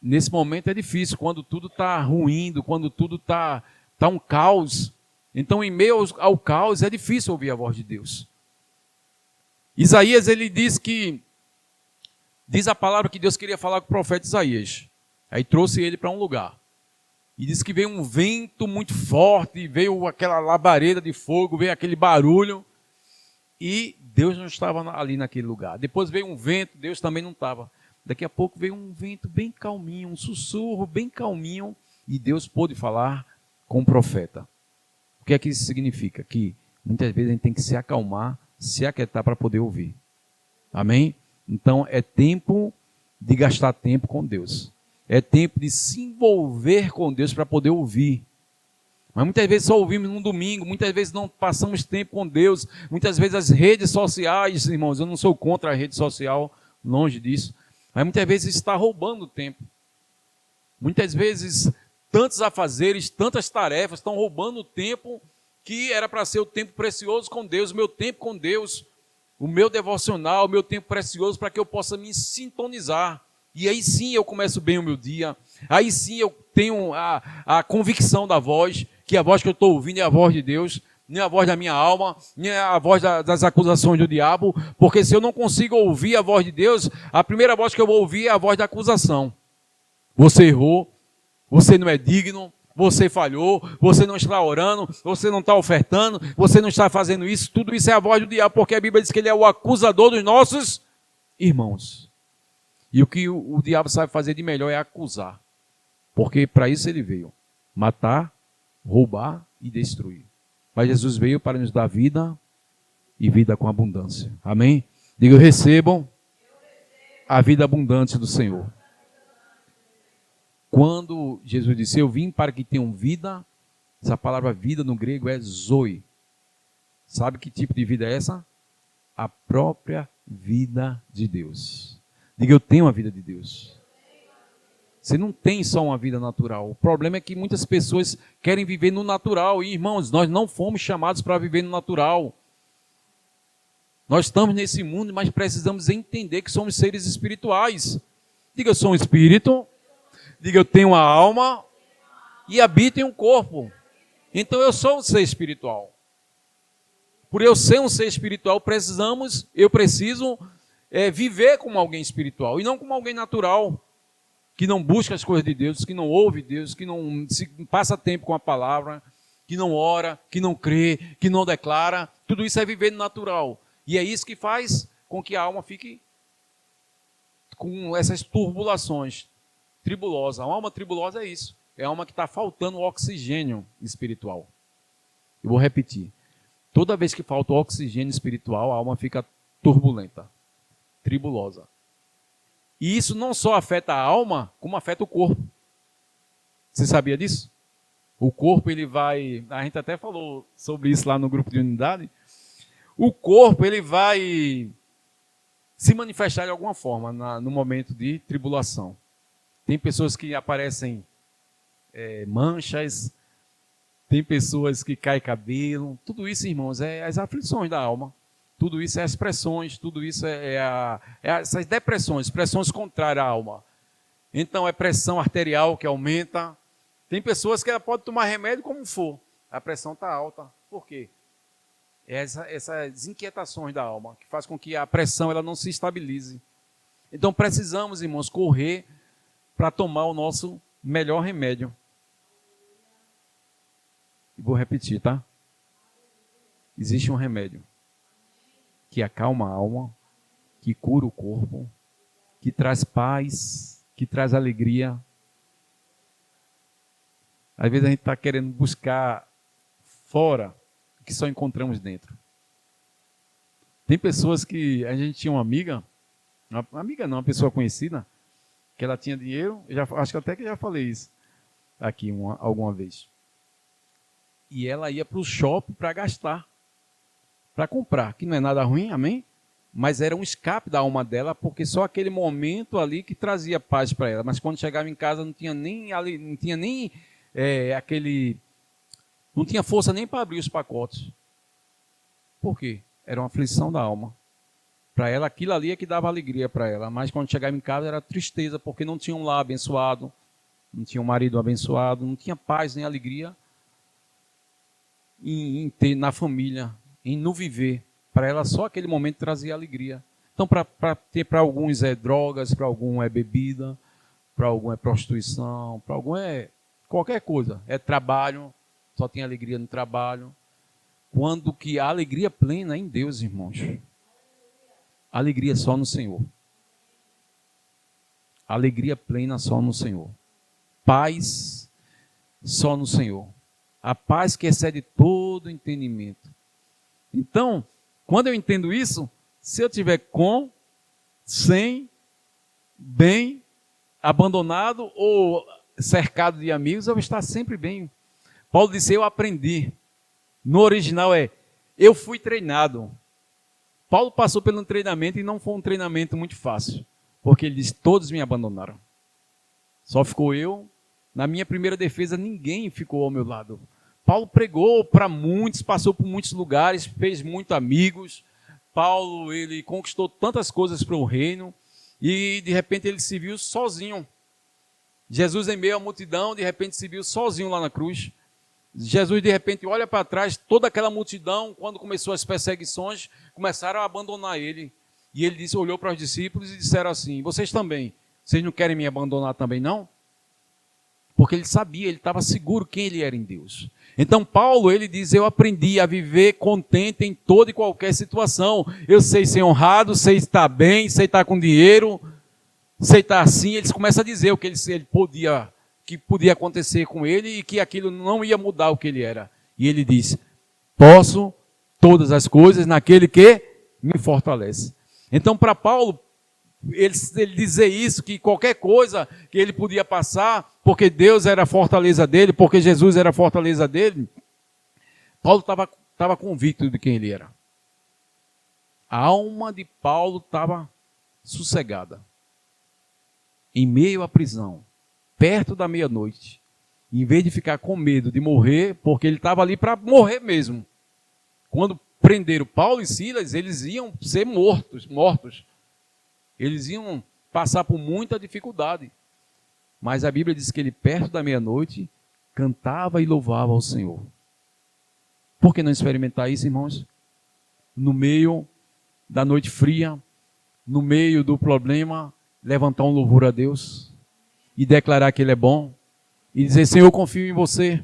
nesse momento é difícil, quando tudo está ruindo, quando tudo está um caos. Então, em meio ao caos, é difícil ouvir a voz de Deus. Isaías, ele diz a palavra que Deus queria falar com o profeta Isaías. Aí trouxe ele para um lugar. E disse que veio um vento muito forte, veio aquela labareda de fogo, veio aquele barulho. E Deus não estava ali naquele lugar. Depois veio um vento, Deus também não estava. Daqui a pouco veio um vento bem calminho, um sussurro bem calminho. E Deus pôde falar com o profeta. O que é que isso significa? Que muitas vezes a gente tem que se acalmar, se aquietar para poder ouvir. Amém? Então é tempo de gastar tempo com Deus. É tempo de se envolver com Deus para poder ouvir. Mas muitas vezes só ouvimos no domingo, muitas vezes não passamos tempo com Deus. Muitas vezes as redes sociais, irmãos, eu não sou contra a rede social, longe disso. Mas muitas vezes está roubando tempo. Muitas vezes tantos afazeres, tantas tarefas, estão roubando o tempo que era para ser o tempo precioso com Deus, o meu tempo com Deus, o meu devocional, o meu tempo precioso para que eu possa me sintonizar. E aí sim eu começo bem o meu dia, aí sim eu tenho a convicção da voz, que a voz que eu estou ouvindo é a voz de Deus, nem a voz da minha alma, nem a voz das acusações do diabo, porque se eu não consigo ouvir a voz de Deus, a primeira voz que eu vou ouvir é a voz da acusação. Você errou, você não é digno, você falhou, você não está orando, você não está ofertando, você não está fazendo isso, tudo isso é a voz do diabo, porque a Bíblia diz que ele é o acusador dos nossos irmãos. E o que o diabo sabe fazer de melhor é acusar, porque para isso ele veio, matar, roubar e destruir. Mas Jesus veio para nos dar vida e vida com abundância. Amém? Diga, recebam a vida abundante do Senhor. Quando Jesus disse, eu vim para que tenham vida, essa palavra vida no grego é zoe. Sabe que tipo de vida é essa? A própria vida de Deus. Diga, eu tenho a vida de Deus. Você não tem só uma vida natural. O problema é que muitas pessoas querem viver no natural. E, irmãos, nós não fomos chamados para viver no natural. Nós estamos nesse mundo, mas precisamos entender que somos seres espirituais. Diga, eu sou um espírito. Diga, eu tenho uma alma e habito em um corpo. Então eu sou um ser espiritual. Por eu ser um ser espiritual, eu preciso viver como alguém espiritual e não como alguém natural, que não busca as coisas de Deus, que não ouve Deus, que não se passa tempo com a palavra, que não ora, que não crê, que não declara. Tudo isso é viver no natural. E é isso que faz com que a alma fique com essas turbulações. Tribulosa. A alma tribulosa é isso. É a alma que está faltando oxigênio espiritual. Eu vou repetir. Toda vez que falta oxigênio espiritual, a alma fica turbulenta, tribulosa. E isso não só afeta a alma, como afeta o corpo. Você sabia disso? O corpo, ele vai... A gente até falou sobre isso lá no grupo de unidade. O corpo, ele vai se manifestar de alguma forma no momento de tribulação. Tem pessoas que aparecem manchas, tem pessoas que cai cabelo. Tudo isso, irmãos, é as aflições da alma. Tudo isso é as pressões, tudo isso essas depressões, pressões contrárias à alma. Então, é pressão arterial que aumenta. Tem pessoas que ela pode tomar remédio como for. A pressão está alta. Por quê? Essas inquietações da alma, que faz com que a pressão ela não se estabilize. Então, precisamos, irmãos, correr para tomar o nosso melhor remédio. E vou repetir, tá? Existe um remédio que acalma a alma, que cura o corpo, que traz paz, que traz alegria. Às vezes a gente está querendo buscar fora o que só encontramos dentro. Tem pessoas que... A gente tinha uma amiga não, uma pessoa conhecida, que ela tinha dinheiro, acho que até que já falei isso aqui alguma vez. E ela ia para o shopping para gastar, para comprar, que não é nada ruim, amém? Mas era um escape da alma dela, porque só aquele momento ali que trazia paz para ela. Mas quando chegava em casa não tinha força nem para abrir os pacotes. Por quê? Era uma aflição da alma. Para ela, aquilo ali é que dava alegria para ela. Mas quando chegava em casa era tristeza, porque não tinha um lar abençoado, não tinha um marido abençoado, não tinha paz nem alegria em ter na família, no viver. Para ela só aquele momento trazia alegria. Então para alguns é drogas, para alguns é bebida, para alguns é prostituição, para alguns é qualquer coisa. É trabalho, só tem alegria no trabalho. Quando que a alegria plena é em Deus, irmãos. Alegria só no Senhor. Alegria plena só no Senhor. Paz só no Senhor. A paz que excede todo entendimento. Então, quando eu entendo isso, se eu tiver com, sem, bem, abandonado ou cercado de amigos, eu vou estar sempre bem. Paulo disse, eu aprendi. No original eu fui treinado. Paulo passou pelo treinamento e não foi um treinamento muito fácil. Porque ele disse, todos me abandonaram. Só ficou eu Na minha primeira defesa, ninguém ficou ao meu lado. Paulo pregou para muitos, passou por muitos lugares, fez muitos amigos. Paulo, ele conquistou tantas coisas para o reino e, de repente, ele se viu sozinho. Jesus, em meio à multidão, de repente, se viu sozinho lá na cruz. Jesus, de repente, olha para trás, toda aquela multidão, quando começou as perseguições, começaram a abandonar ele. E ele disse, olhou para os discípulos e disseram assim, vocês também, vocês não querem me abandonar também, não? Porque ele sabia, ele estava seguro quem ele era em Deus. Então Paulo, ele diz, eu aprendi a viver contente em toda e qualquer situação. Eu sei ser honrado, sei estar bem, sei estar com dinheiro, sei estar assim. Eles começam a dizer o que que podia acontecer com ele e que aquilo não ia mudar o que ele era. E ele diz, posso todas as coisas naquele que me fortalece. Então para Paulo, ele dizer isso, que qualquer coisa que ele podia passar, porque Deus era a fortaleza dele, porque Jesus era a fortaleza dele, Paulo estava convicto de quem ele era. A alma de Paulo estava sossegada. Em meio à prisão, perto da meia-noite, em vez de ficar com medo de morrer, porque ele estava ali para morrer mesmo. Quando prenderam Paulo e Silas, eles iam ser mortos. Eles iam passar por muita dificuldade. Mas a Bíblia diz que ele, perto da meia-noite, cantava e louvava ao Senhor. Por que não experimentar isso, irmãos? No meio da noite fria, no meio do problema, levantar um louvor a Deus e declarar que Ele é bom e dizer, Senhor, eu confio em você.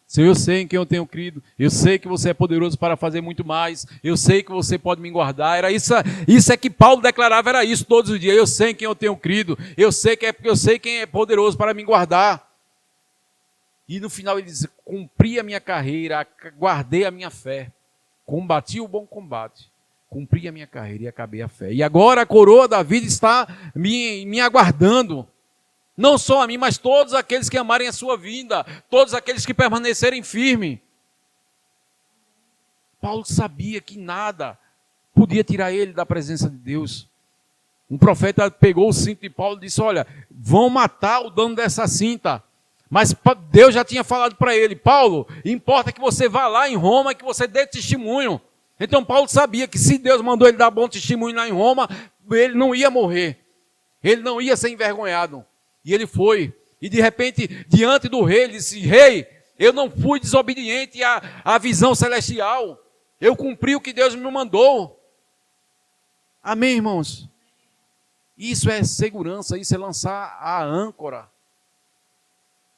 Senhor, eu sei em quem eu tenho crido, eu sei que você é poderoso para fazer muito mais, eu sei que você pode me guardar. Era isso é que Paulo declarava, era isso todos os dias. Eu sei em quem eu tenho crido, eu sei quem é poderoso para me guardar. E no final ele diz, cumpri a minha carreira, guardei a minha fé, combati o bom combate, cumpri a minha carreira e acabei a fé. E agora a coroa da vida está me aguardando. Não só a mim, mas todos aqueles que amarem a sua vinda, todos aqueles que permanecerem firmes. Paulo sabia que nada podia tirar ele da presença de Deus. Um profeta pegou o cinto de Paulo e disse, olha, vão matar o dono dessa cinta. Mas Deus já tinha falado para ele, Paulo, importa que você vá lá em Roma e que você dê testemunho. Então Paulo sabia que se Deus mandou ele dar bom testemunho lá em Roma, ele não ia morrer. Ele não ia ser envergonhado. E ele foi, e de repente, diante do rei, ele disse, rei, eu não fui desobediente à visão celestial, eu cumpri o que Deus me mandou. Amém, irmãos? Isso é segurança, isso é lançar a âncora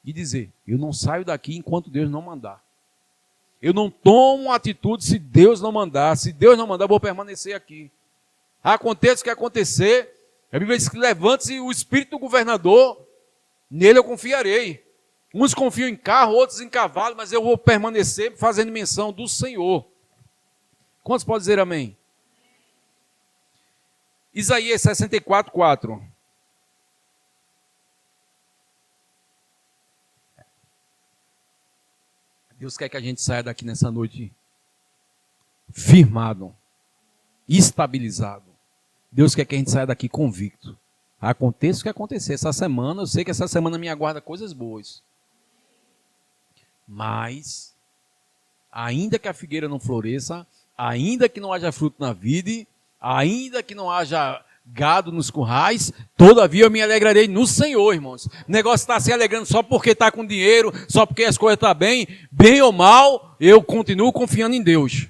e dizer, eu não saio daqui enquanto Deus não mandar. Eu não tomo atitude se Deus não mandar, se Deus não mandar, eu vou permanecer aqui. Aconteça o que acontecer, a Bíblia diz que levante-se o espírito do governador, nele eu confiarei. Uns confiam em carro, outros em cavalo, mas eu vou permanecer fazendo menção do Senhor. Quantos podem dizer amém? Isaías 64, 4. Deus quer que a gente saia daqui nessa noite firmado, estabilizado. Deus quer que a gente saia daqui convicto. Aconteça o que acontecer. Essa semana, eu sei que essa semana me aguarda coisas boas. Mas, ainda que a figueira não floresça, ainda que não haja fruto na vide, ainda que não haja gado nos currais, todavia eu me alegrarei no Senhor, irmãos. O negócio está se alegrando só porque está com dinheiro, só porque as coisas estão bem ou mal, eu continuo confiando em Deus.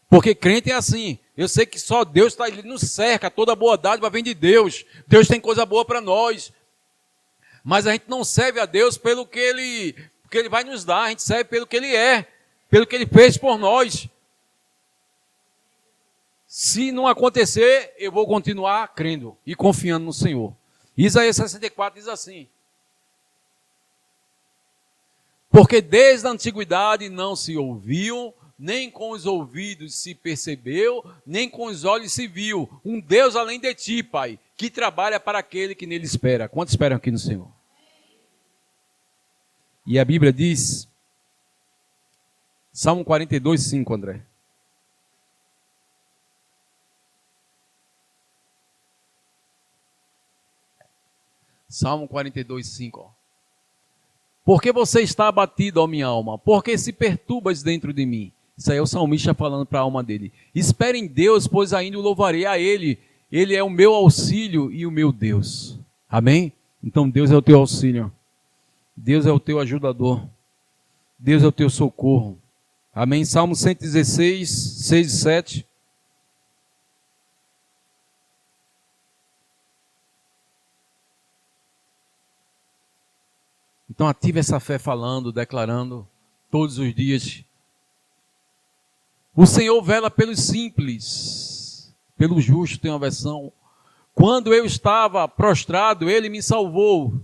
Porque crente é assim. Eu sei que só Deus ele nos cerca, toda boa dádiva vem de Deus. Deus tem coisa boa para nós. Mas a gente não serve a Deus pelo que Ele vai nos dar, a gente serve pelo que Ele é, pelo que Ele fez por nós. Se não acontecer, eu vou continuar crendo e confiando no Senhor. Isaías 64 diz assim, porque desde a antiguidade não se ouviu, nem com os ouvidos se percebeu, nem com os olhos se viu, um Deus além de ti, Pai, que trabalha para aquele que nele espera. Quantos esperam aqui no Senhor? E a Bíblia diz, Salmo 42, 5, André. Salmo 42, 5. Por que você está abatido, ó minha alma? Por que se perturbas dentro de mim? Isso aí é o salmista falando para a alma dele. Espere em Deus, pois ainda o louvarei a Ele. Ele é o meu auxílio e o meu Deus. Amém? Então Deus é o teu auxílio. Deus é o teu ajudador. Deus é o teu socorro. Amém? Salmo 116, 6 e 7. Então ative essa fé falando, declarando todos os dias. O Senhor vela pelos simples, pelo justo, tem uma versão. Quando eu estava prostrado, Ele me salvou.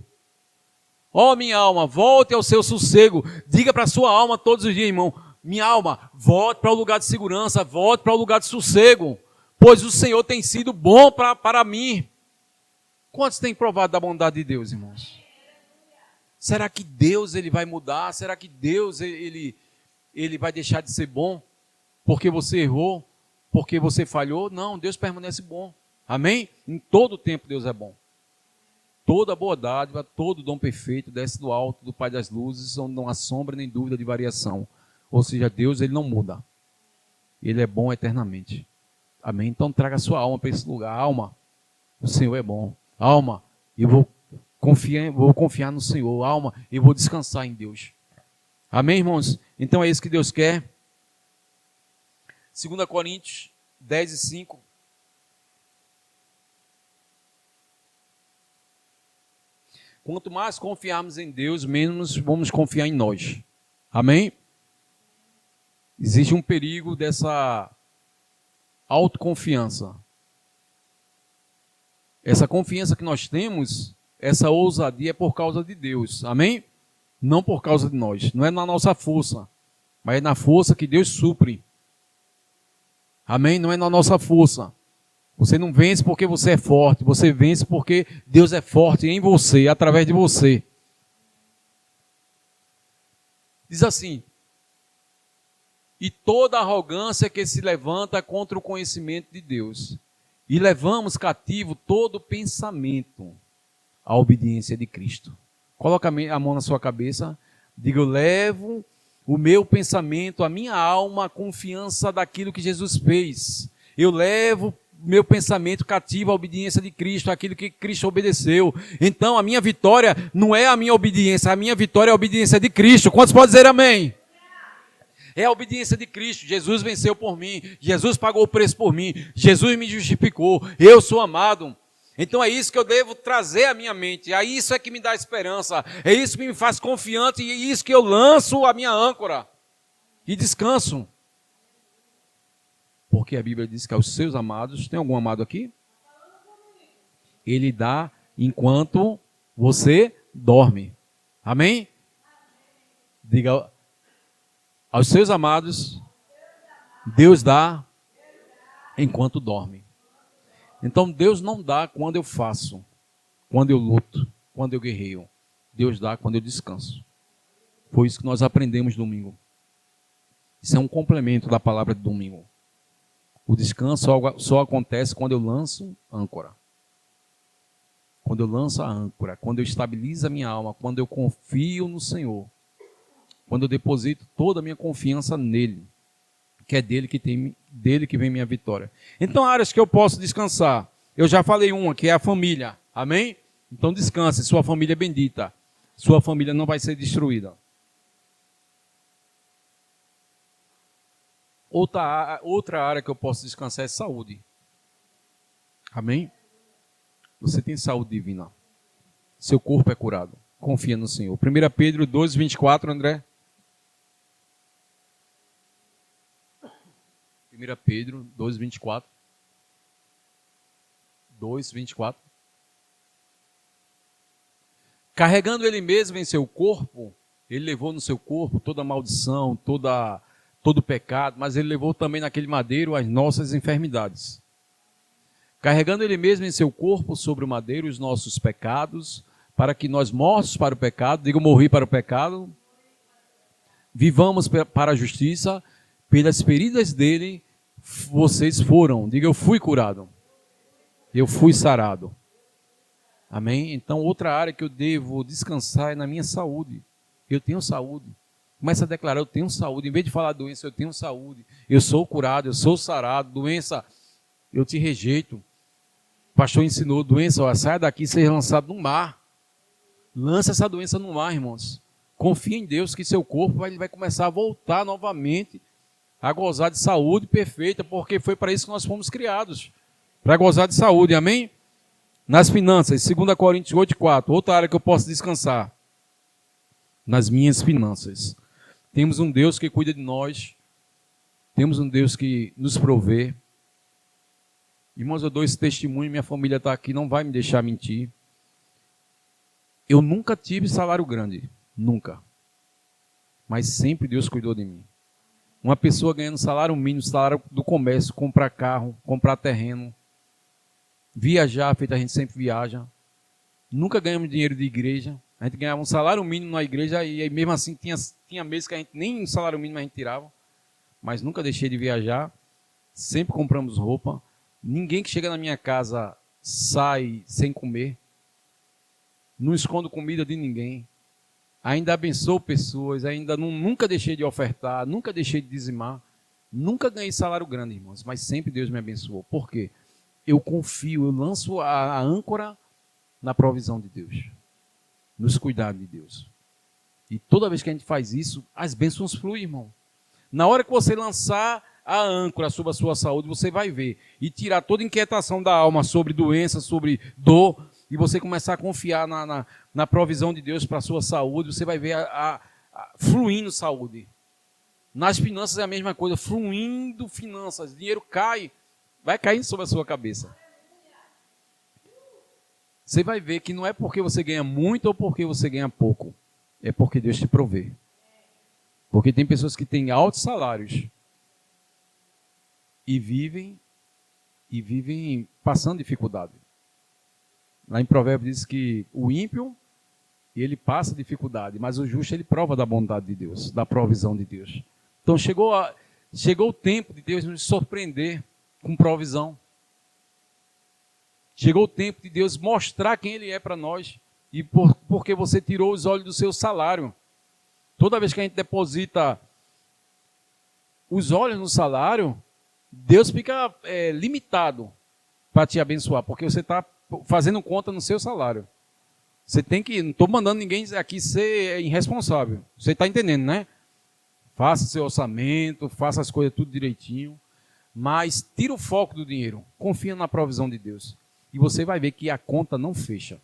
Ó minha alma, volte ao seu sossego. Diga para a sua alma todos os dias, irmão. Minha alma, volte para o lugar de segurança, volte para o lugar de sossego. Pois o Senhor tem sido bom para mim. Quantos têm provado da bondade de Deus, irmãos? Será que Deus ele vai mudar? Será que Deus ele vai deixar de ser bom? Porque você errou? Porque você falhou? Não, Deus permanece bom. Amém? Em todo tempo Deus é bom. Toda boa dádiva, todo dom perfeito desce do alto do Pai das luzes, onde não há sombra nem dúvida de variação. Ou seja, Deus ele não muda. Ele é bom eternamente. Amém? Então traga a sua alma para esse lugar. Alma, o Senhor é bom. Alma, eu vou confiar no Senhor. Alma, eu vou descansar em Deus. Amém, irmãos? Então é isso que Deus quer. 2 Coríntios 10 e 5. Quanto mais confiarmos em Deus, menos vamos confiar em nós. Amém? Existe um perigo dessa autoconfiança. Essa confiança que nós temos, essa ousadia é por causa de Deus. Amém? Não por causa de nós. Não é na nossa força, mas é na força que Deus supre. Amém? Não é na nossa força. Você não vence porque você é forte. Você vence porque Deus é forte em você, através de você. Diz assim: e toda arrogância que se levanta contra o conhecimento de Deus. E levamos cativo todo pensamento à obediência de Cristo. Coloca a mão na sua cabeça. Diga: eu levo o meu pensamento, a minha alma, a confiança daquilo que Jesus fez. Eu levo meu pensamento cativo à obediência de Cristo, aquilo que Cristo obedeceu. Então a minha vitória não é a minha obediência, a minha vitória é a obediência de Cristo. Quantos podem dizer amém? É a obediência de Cristo. Jesus venceu por mim, Jesus pagou o preço por mim, Jesus me justificou, eu sou amado. Então é isso que eu devo trazer à minha mente, é isso que me dá esperança, é isso que me faz confiante, e é isso que eu lanço a minha âncora e descanso. Porque a Bíblia diz que aos seus amados, tem algum amado aqui? Ele dá enquanto você dorme. Amém? Diga: aos seus amados, Deus dá enquanto dorme. Então Deus não dá quando eu faço, quando eu luto, quando eu guerreio. Deus dá quando eu descanso. Foi isso que nós aprendemos domingo. Isso é um complemento da palavra de domingo. O descanso só acontece quando eu lanço âncora. Quando eu lanço a âncora, quando eu estabilizo a minha alma, quando eu confio no Senhor. Quando eu deposito toda a minha confiança nele, que é dele que vem minha vitória. Então, áreas que eu posso descansar. Eu já falei uma, que é a família. Amém? Então descanse, sua família é bendita. Sua família não vai ser destruída. Outra área que eu posso descansar é saúde. Amém? Você tem saúde divina. Seu corpo é curado. Confia no Senhor. 1 Pedro 2, 24, André. 1 Pedro 2, 24. 2, 24. Carregando ele mesmo em seu corpo, ele levou no seu corpo toda a maldição, todo o pecado, mas ele levou também naquele madeiro as nossas enfermidades. Carregando ele mesmo em seu corpo sobre o madeiro os nossos pecados, para que nós mortos para o pecado, digo morri para o pecado, vivamos para a justiça, pelas feridas dele vocês foram, diga eu fui curado, eu fui sarado. Amém? Então outra área que eu devo descansar é na minha saúde. Eu tenho saúde. Começa a declarar, eu tenho saúde. Em vez de falar doença, eu tenho saúde. Eu sou curado, eu sou sarado. Doença, eu te rejeito. O pastor ensinou, doença, ó, saia daqui e seja lançado no mar. Lança essa doença no mar, irmãos. Confia em Deus que seu corpo vai começar a voltar novamente a gozar de saúde perfeita, porque foi para isso que nós fomos criados. Para gozar de saúde, amém? Nas finanças, 2 Coríntios 8,4, outra área que eu posso descansar. Nas minhas finanças. Temos um Deus que cuida de nós. Temos um Deus que nos provê. Irmãos, eu dou esse testemunho, minha família está aqui, não vai me deixar mentir. Eu nunca tive salário grande, nunca. Mas sempre Deus cuidou de mim. Uma pessoa ganhando salário mínimo, salário do comércio, comprar carro, comprar terreno, viajar, feito a gente sempre viaja. Nunca ganhamos dinheiro de igreja. A gente ganhava um salário mínimo na igreja e aí mesmo assim tinha meses que a gente nem um salário mínimo a gente tirava. Mas nunca deixei de viajar. Sempre compramos roupa. Ninguém que chega na minha casa sai sem comer. Não escondo comida de ninguém. Ainda abençoo pessoas, nunca deixei de ofertar, nunca deixei de dizimar. Nunca ganhei salário grande, irmãos, mas sempre Deus me abençoou. Por quê? Eu confio, eu lanço a âncora na provisão de Deus, nos cuidados de Deus. E toda vez que a gente faz isso, as bênçãos fluem, irmão. Na hora que você lançar a âncora sobre a sua saúde, você vai ver. E tirar toda a inquietação da alma sobre doença, sobre dor, e você começar a confiar na provisão de Deus para a sua saúde, você vai ver fluindo saúde. Nas finanças é a mesma coisa, fluindo finanças. Dinheiro cai, vai caindo sobre a sua cabeça. Você vai ver que não é porque você ganha muito ou porque você ganha pouco. É porque Deus te provê. Porque tem pessoas que têm altos salários e vivem passando dificuldade. Lá em Provérbios diz que o ímpio, ele passa dificuldade, mas o justo, ele prova da bondade de Deus, da provisão de Deus. Então chegou o tempo de Deus nos surpreender com provisão. Chegou o tempo de Deus mostrar quem Ele é para nós. E porque você tirou os olhos do seu salário. Toda vez que a gente deposita os olhos no salário, Deus fica limitado para te abençoar. Porque você está fazendo conta no seu salário. Você tem que... Não estou mandando ninguém aqui ser irresponsável. Você está entendendo, né? Faça seu orçamento, faça as coisas tudo direitinho. Mas tira o foco do dinheiro. Confia na provisão de Deus. E você vai ver que a conta não fecha.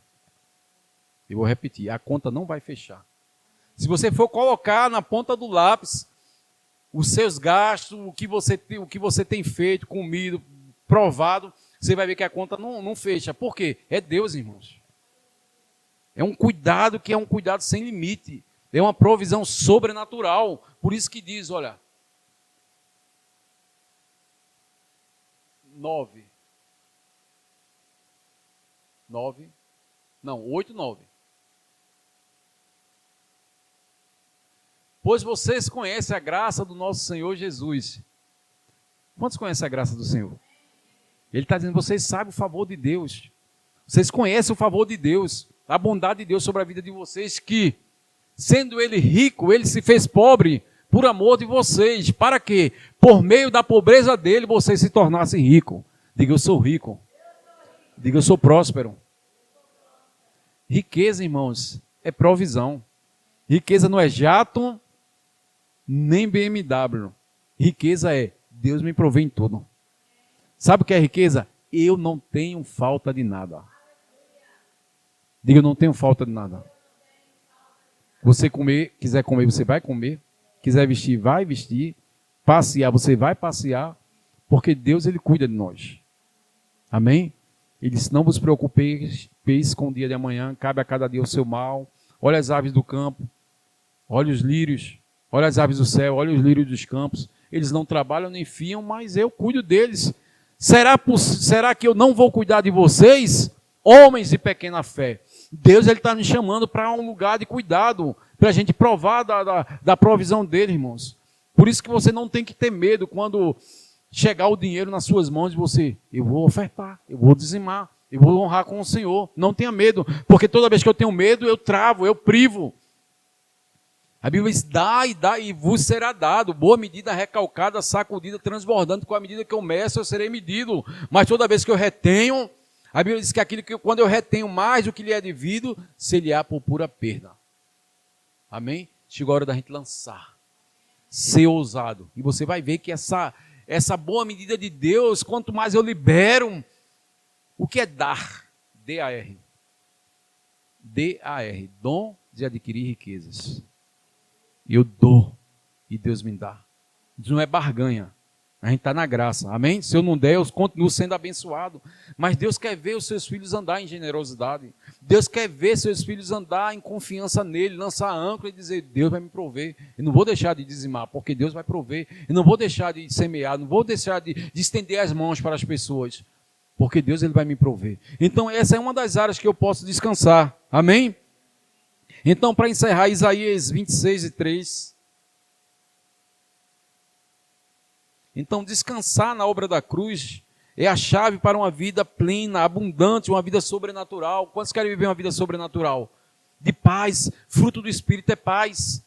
Eu vou repetir, a conta não vai fechar. Se você for colocar na ponta do lápis os seus gastos, o que você tem feito, comido, provado, você vai ver que a conta não fecha. Por quê? É Deus, irmãos. É um cuidado que é um cuidado sem limite. É uma provisão sobrenatural. Por isso que diz, olha, 8, 9. Pois vocês conhecem a graça do nosso Senhor Jesus. Quantos conhecem a graça do Senhor? Ele está dizendo, vocês sabem o favor de Deus. Vocês conhecem o favor de Deus, a bondade de Deus sobre a vida de vocês, que, sendo Ele rico, Ele se fez pobre por amor de vocês. Para que, por meio da pobreza dele, vocês se tornassem ricos. Diga, eu sou rico. Diga, eu sou próspero. Riqueza, irmãos, é provisão. Riqueza não é jato, nem BMW. Riqueza é, Deus me provê em tudo. Sabe o que é riqueza? Eu não tenho falta de nada. Diga, eu não tenho falta de nada. Você quiser comer, você vai comer. Quiser vestir, vai vestir. Passear, você vai passear. Porque Deus, Ele cuida de nós. Amém? Ele disse, não vos preocupeis com o dia de amanhã, cabe a cada dia o seu mal. Olha as aves do campo, olha os lírios, olha as aves do céu, olha os lírios dos campos. Eles não trabalham nem fiam, mas eu cuido deles. Será que eu não vou cuidar de vocês, homens de pequena fé? Deus está nos chamando para um lugar de cuidado, para a gente provar da provisão dele, irmãos. Por isso que você não tem que ter medo quando chegar o dinheiro nas suas mãos e eu vou ofertar, eu vou dizimar, eu vou honrar com o Senhor. Não tenha medo, porque toda vez que eu tenho medo, eu travo, eu privo. A Bíblia diz, dá e vos será dado. Boa medida, recalcada, sacudida, transbordando, com a medida que eu meço, eu serei medido. Mas toda vez que eu retenho, a Bíblia diz que aquilo que quando eu retenho mais do que lhe é devido, se lhe há por pura perda. Amém? Chegou a hora da gente lançar. Ser ousado. E você vai ver que essa boa medida de Deus, quanto mais eu libero, o que é dar? D-A-R. D-A-R. Dom de adquirir riquezas. Eu dou e Deus me dá. Isso não é barganha. A gente está na graça. Amém? Se eu não der, eu continuo sendo abençoado. Mas Deus quer ver os seus filhos andar em generosidade. Deus quer ver seus filhos andar em confiança nele, lançar a âncora e dizer, Deus vai me prover. Eu não vou deixar de dizimar, porque Deus vai prover. Eu não vou deixar de semear, não vou deixar de estender as mãos para as pessoas, porque Deus ele vai me prover. Então essa é uma das áreas que eu posso descansar. Amém? Então, para encerrar, Isaías 26:3. Então, descansar na obra da cruz é a chave para uma vida plena, abundante, uma vida sobrenatural. Quantos querem viver uma vida sobrenatural? De paz. Fruto do Espírito é paz.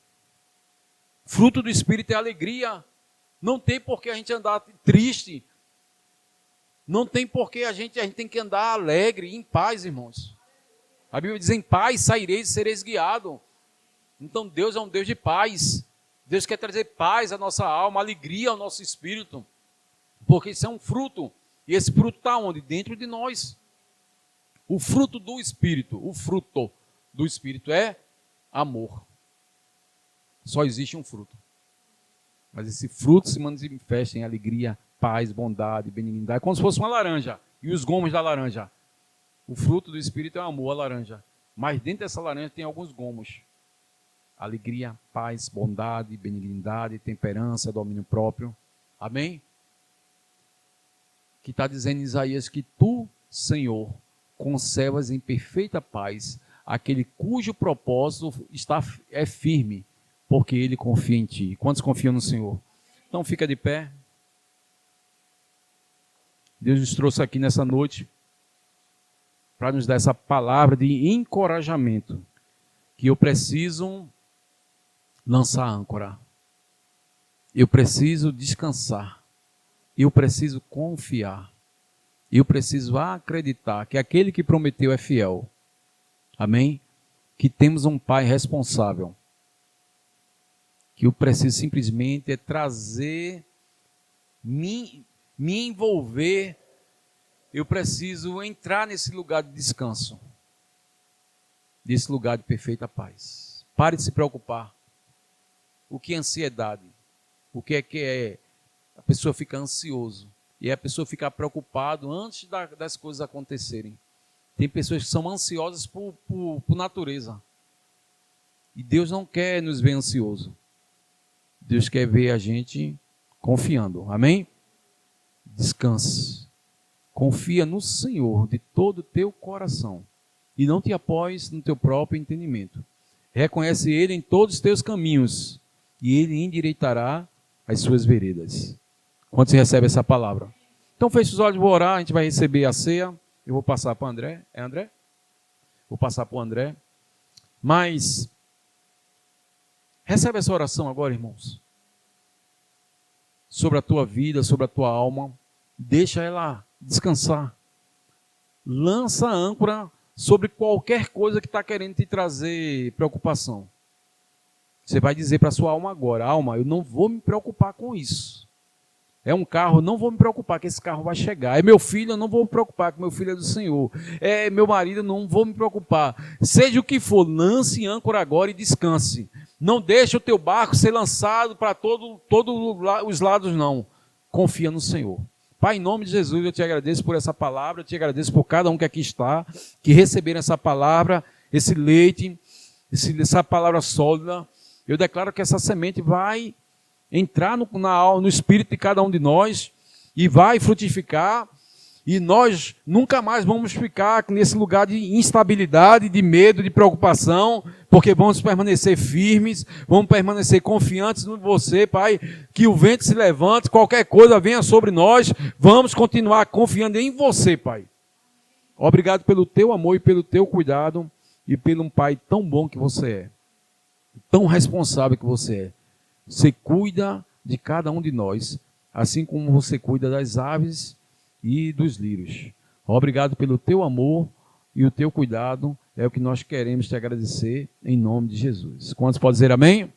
Fruto do Espírito é alegria. Não tem por que a gente andar triste. Não tem por que a gente tem que andar alegre, em paz, irmãos. A Bíblia diz, em paz saireis e sereis guiados. Então Deus é um Deus de paz. Deus quer trazer paz à nossa alma, alegria ao nosso espírito. Porque isso é um fruto. E esse fruto está onde? Dentro de nós. O fruto do Espírito é amor. Só existe um fruto. Mas esse fruto se manifesta em alegria, paz, bondade, benignidade. É como se fosse uma laranja. E os gomos da laranja. O fruto do Espírito é o amor, a laranja. Mas dentro dessa laranja tem alguns gomos. Alegria, paz, bondade, benignidade, temperança, domínio próprio. Amém? Que está dizendo em Isaías que tu, Senhor, conservas em perfeita paz aquele cujo propósito é firme, porque ele confia em ti. Quantos confiam no Senhor? Então fica de pé. Deus nos trouxe aqui nessa noite para nos dar essa palavra de encorajamento, que eu preciso lançar a âncora, eu preciso descansar, eu preciso confiar, eu preciso acreditar que aquele que prometeu é fiel. Amém? Que temos um Pai responsável, que eu preciso simplesmente trazer, me envolver. Eu preciso entrar nesse lugar de descanso, nesse lugar de perfeita paz. Pare de se preocupar. O que é ansiedade? O que é a pessoa fica ansioso e a pessoa fica preocupada antes das coisas acontecerem. Tem pessoas que são ansiosas por natureza. E Deus não quer nos ver ansioso. Deus quer ver a gente confiando. Amém? Descanse. Confia no Senhor de todo o teu coração e não te apoies no teu próprio entendimento. Reconhece Ele em todos os teus caminhos e Ele endireitará as suas veredas. Quando você recebe essa palavra? Então feche os olhos, vou orar, a gente vai receber a ceia. Eu vou passar para o André. É André? Vou passar para o André. Mas recebe essa oração agora, irmãos. Sobre a tua vida, sobre a tua alma. Deixa ela descansar. Lança a âncora sobre qualquer coisa que está querendo te trazer preocupação. Você vai dizer para a sua alma agora: alma, eu não vou me preocupar com isso. É um carro, não vou me preocupar que esse carro vai chegar. É meu filho, eu não vou me preocupar que meu filho é do Senhor. É meu marido, eu não vou me preocupar. Seja o que for, lance âncora agora e descanse. Não deixe o teu barco ser lançado para todos os lados, não. Confia no Senhor. Pai, em nome de Jesus, eu te agradeço por essa palavra, eu te agradeço por cada um que aqui está, que receberam essa palavra, esse leite, essa palavra sólida. Eu declaro que essa semente vai entrar no espírito de cada um de nós e vai frutificar, e nós nunca mais vamos ficar nesse lugar de instabilidade, de medo, de preocupação, porque vamos permanecer firmes, vamos permanecer confiantes em você, Pai, que o vento se levante, qualquer coisa venha sobre nós, vamos continuar confiando em você, Pai. Obrigado pelo teu amor e pelo teu cuidado e pelo um Pai tão bom que você é. tão responsável que você é. Você cuida de cada um de nós, assim como você cuida das aves e dos lírios. Obrigado pelo teu amor e o teu cuidado. É o que nós queremos te agradecer em nome de Jesus. Quantos podem dizer amém?